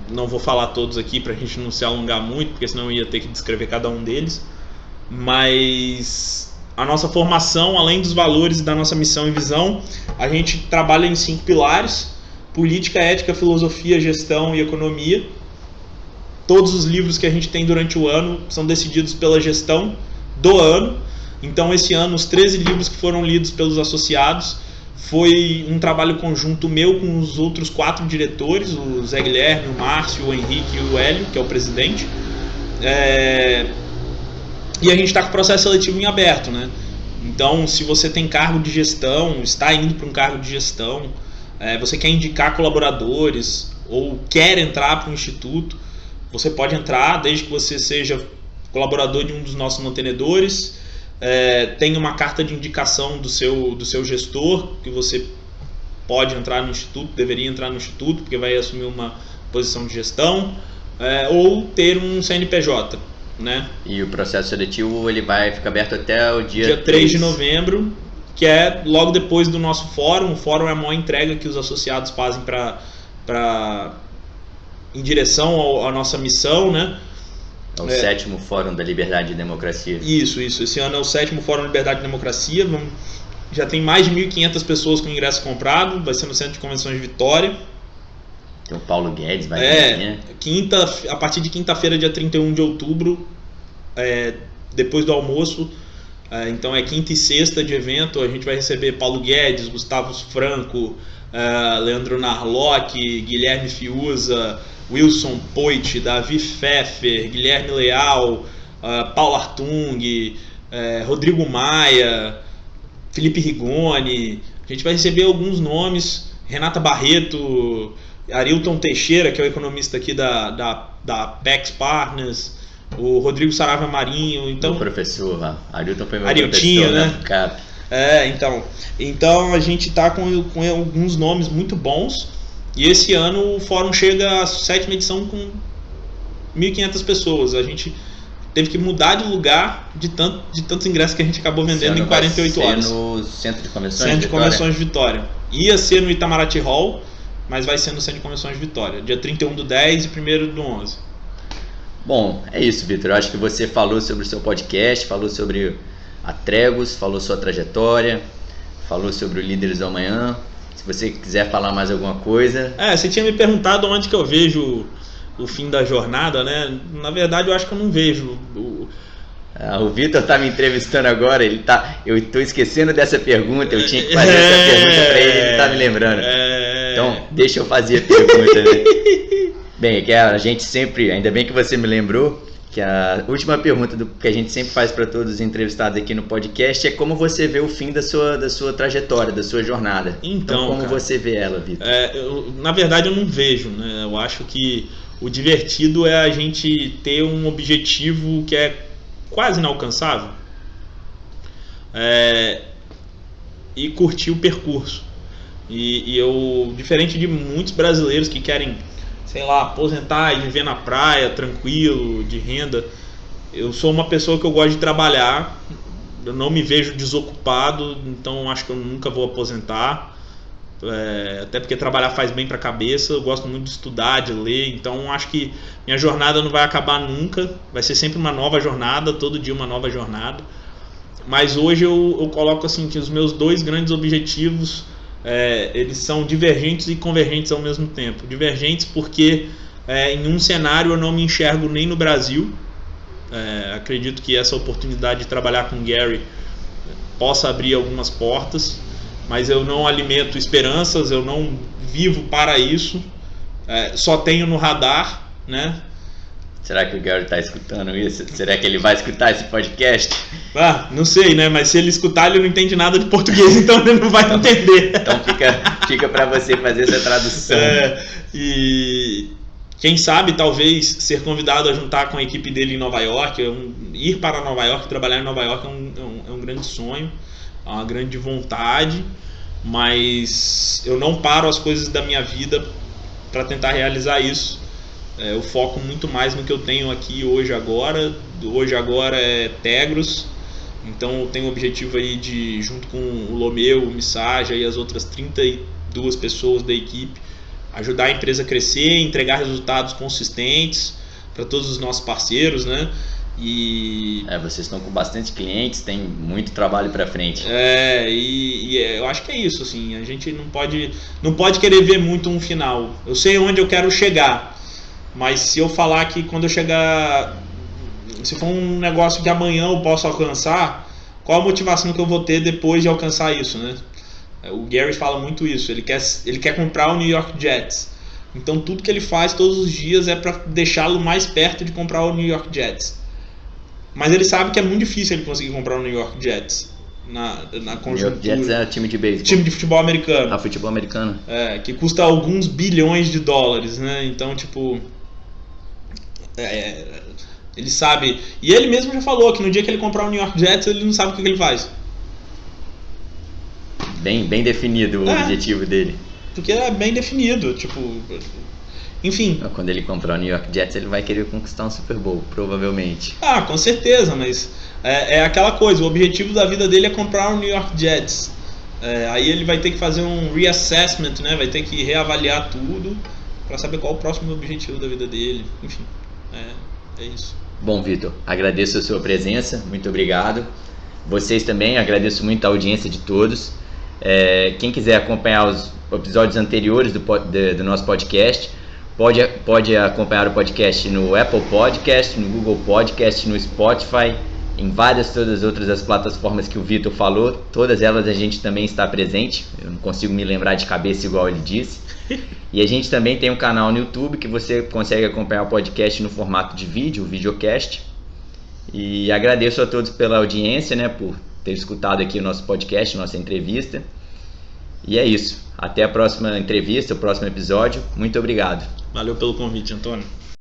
não vou falar todos aqui para a gente não se alongar muito, porque senão eu ia ter que descrever cada um deles. Mas a nossa formação, além dos valores e da nossa missão e visão, a gente trabalha em 5 pilares: política, ética, filosofia, gestão e economia. Todos os livros que a gente tem durante o ano são decididos pela gestão do ano. Então, esse ano, os 13 livros que foram lidos pelos associados foi um trabalho conjunto meu com os outros 4 diretores, o Zé Guilherme, o Márcio, o Henrique e o Hélio, que é o presidente. E a gente está com o processo seletivo em aberto, né? Então, se você tem cargo de gestão, está indo para um cargo de gestão, você quer indicar colaboradores ou quer entrar para o Instituto, você pode entrar desde que você seja colaborador de um dos nossos mantenedores, tenha uma carta de indicação do seu gestor, que você pode entrar no instituto, deveria entrar no instituto, porque vai assumir uma posição de gestão, ou ter um CNPJ, né? E o processo seletivo ele vai ficar aberto até o dia 3 de novembro, que é logo depois do nosso fórum. O fórum é a maior entrega que os associados fazem em direção à nossa missão, né? É o 7º Fórum da Liberdade e Democracia. Isso. Esse ano é o 7º Fórum da Liberdade e Democracia. Já tem mais de 1.500 pessoas com ingresso comprado. Vai ser no Centro de Convenções de Vitória. Tem o Paulo Guedes, vai vir, né? A partir de quinta-feira, dia 31 de outubro, depois do almoço. Então é quinta e sexta de evento. A gente vai receber Paulo Guedes, Gustavo Franco, Leandro Narlock, Guilherme Fiuza, Wilson Poit, Davi Pfeffer, Guilherme Leal, Paulo Artung, Rodrigo Maia, Felipe Rigoni. A gente vai receber alguns nomes, Renata Barreto, Arilton Teixeira, que é o economista aqui da PEX Partners, o Rodrigo Saravia Marinho. Então, o professor, Arilton foi meu Ariltinho, professor, né? Cara. Então a gente está com alguns nomes muito bons. E esse ano o fórum chega à 7ª edição com 1.500 pessoas. A gente teve que mudar de lugar de tantos ingressos que a gente acabou vendendo em 48 horas. No Centro de Convenções Centro de Convenções de Vitória. Ia ser no Itamaraty Hall, mas vai ser no Centro de Convenções de Vitória, dia 31/10 e 1º/11. Bom, é isso, Vitor. Eu acho que você falou sobre o seu podcast, falou sobre a Tregos, falou sua trajetória, falou sobre o Líderes do Amanhã. Se você quiser falar mais alguma coisa... Você tinha me perguntado onde que eu vejo o fim da jornada, né? Na verdade, eu acho que eu não vejo. O Vitor tá me entrevistando agora, eu tô esquecendo dessa pergunta, eu tinha que fazer essa pergunta para ele tá me lembrando. Então, deixa eu fazer a pergunta, né? Bem, a gente sempre, ainda bem que você me lembrou, que a última pergunta que a gente sempre faz para todos os entrevistados aqui no podcast é como você vê o fim da sua trajetória, da sua jornada. Então como você vê ela, Vitor? Na verdade, eu não vejo, né? Eu acho que o divertido é a gente ter um objetivo que é quase inalcançável e curtir o percurso. E eu, diferente de muitos brasileiros que querem, sei lá, aposentar e viver na praia, tranquilo, de renda, eu sou uma pessoa que eu gosto de trabalhar, eu não me vejo desocupado, então acho que eu nunca vou aposentar, até porque trabalhar faz bem para a cabeça, eu gosto muito de estudar, de ler, então acho que minha jornada não vai acabar nunca, vai ser sempre uma nova jornada, todo dia uma nova jornada, mas hoje eu coloco assim que os meus 2 grandes objetivos, eles são divergentes e convergentes ao mesmo tempo. Divergentes porque em um cenário eu não me enxergo nem no Brasil. Acredito que essa oportunidade de trabalhar com o Gary possa abrir algumas portas, mas eu não alimento esperanças, eu não vivo para isso, só tenho no radar, né? Será que o Gary está escutando isso? Será que ele vai escutar esse podcast? Não sei, né? Mas se ele escutar, ele não entende nada de português, então ele não vai entender. Então fica para você fazer essa tradução. E quem sabe, talvez, ser convidado a juntar com a equipe dele em Nova York, ir para Nova York, trabalhar em Nova York é um grande sonho, é uma grande vontade, mas eu não paro as coisas da minha vida para tentar realizar isso. Eu foco muito mais no que eu tenho aqui hoje agora. Hoje agora é Tegros. Então eu tenho o objetivo aí de, junto com o Lomeu, o Missaja e as outras 32 pessoas da equipe, ajudar a empresa a crescer, entregar resultados consistentes para todos os nossos parceiros, né? Vocês estão com bastante clientes, tem muito trabalho para frente. Eu acho que é isso, assim, a gente não pode querer ver muito um final. Eu sei onde eu quero chegar, mas se eu falar que quando eu chegar, se for um negócio que amanhã eu posso alcançar, qual a motivação que eu vou ter depois de alcançar isso, né? O Gary fala muito isso, ele quer comprar o New York Jets. Então tudo que ele faz todos os dias é para deixá-lo mais perto de comprar o New York Jets. Mas ele sabe que é muito difícil ele conseguir comprar o New York Jets na conjuntura. New York Jets é time de beisebol. Time de futebol americano. Futebol americano. Que custa alguns bilhões de dólares, né? Então, tipo... ele sabe... E ele mesmo já falou que no dia que ele comprar o New York Jets, ele não sabe o que ele faz. bem definido o objetivo dele. Porque é bem definido, tipo... Enfim. Quando ele comprar o New York Jets, ele vai querer conquistar um Super Bowl, provavelmente. Com certeza, mas é aquela coisa, o objetivo da vida dele é comprar o New York Jets. Aí ele vai ter que fazer um reassessment, né? Vai ter que reavaliar tudo para saber qual o próximo objetivo da vida dele. Enfim, é isso. Bom, Vitor, agradeço a sua presença, muito obrigado. Vocês também, agradeço muito a audiência de todos. Quem quiser acompanhar os episódios anteriores do nosso podcast, pode acompanhar o podcast no Apple Podcast, no Google Podcast, no Spotify, em todas as outras plataformas que o Vitor falou. Todas elas a gente também está presente. Eu não consigo me lembrar de cabeça igual ele disse. E a gente também tem um canal no YouTube que você consegue acompanhar o podcast no formato de vídeo, o videocast. E agradeço a todos pela audiência, né, por ter escutado aqui o nosso podcast, nossa entrevista. E é isso. Até a próxima entrevista, o próximo episódio. Muito obrigado. Valeu pelo convite, Antônio.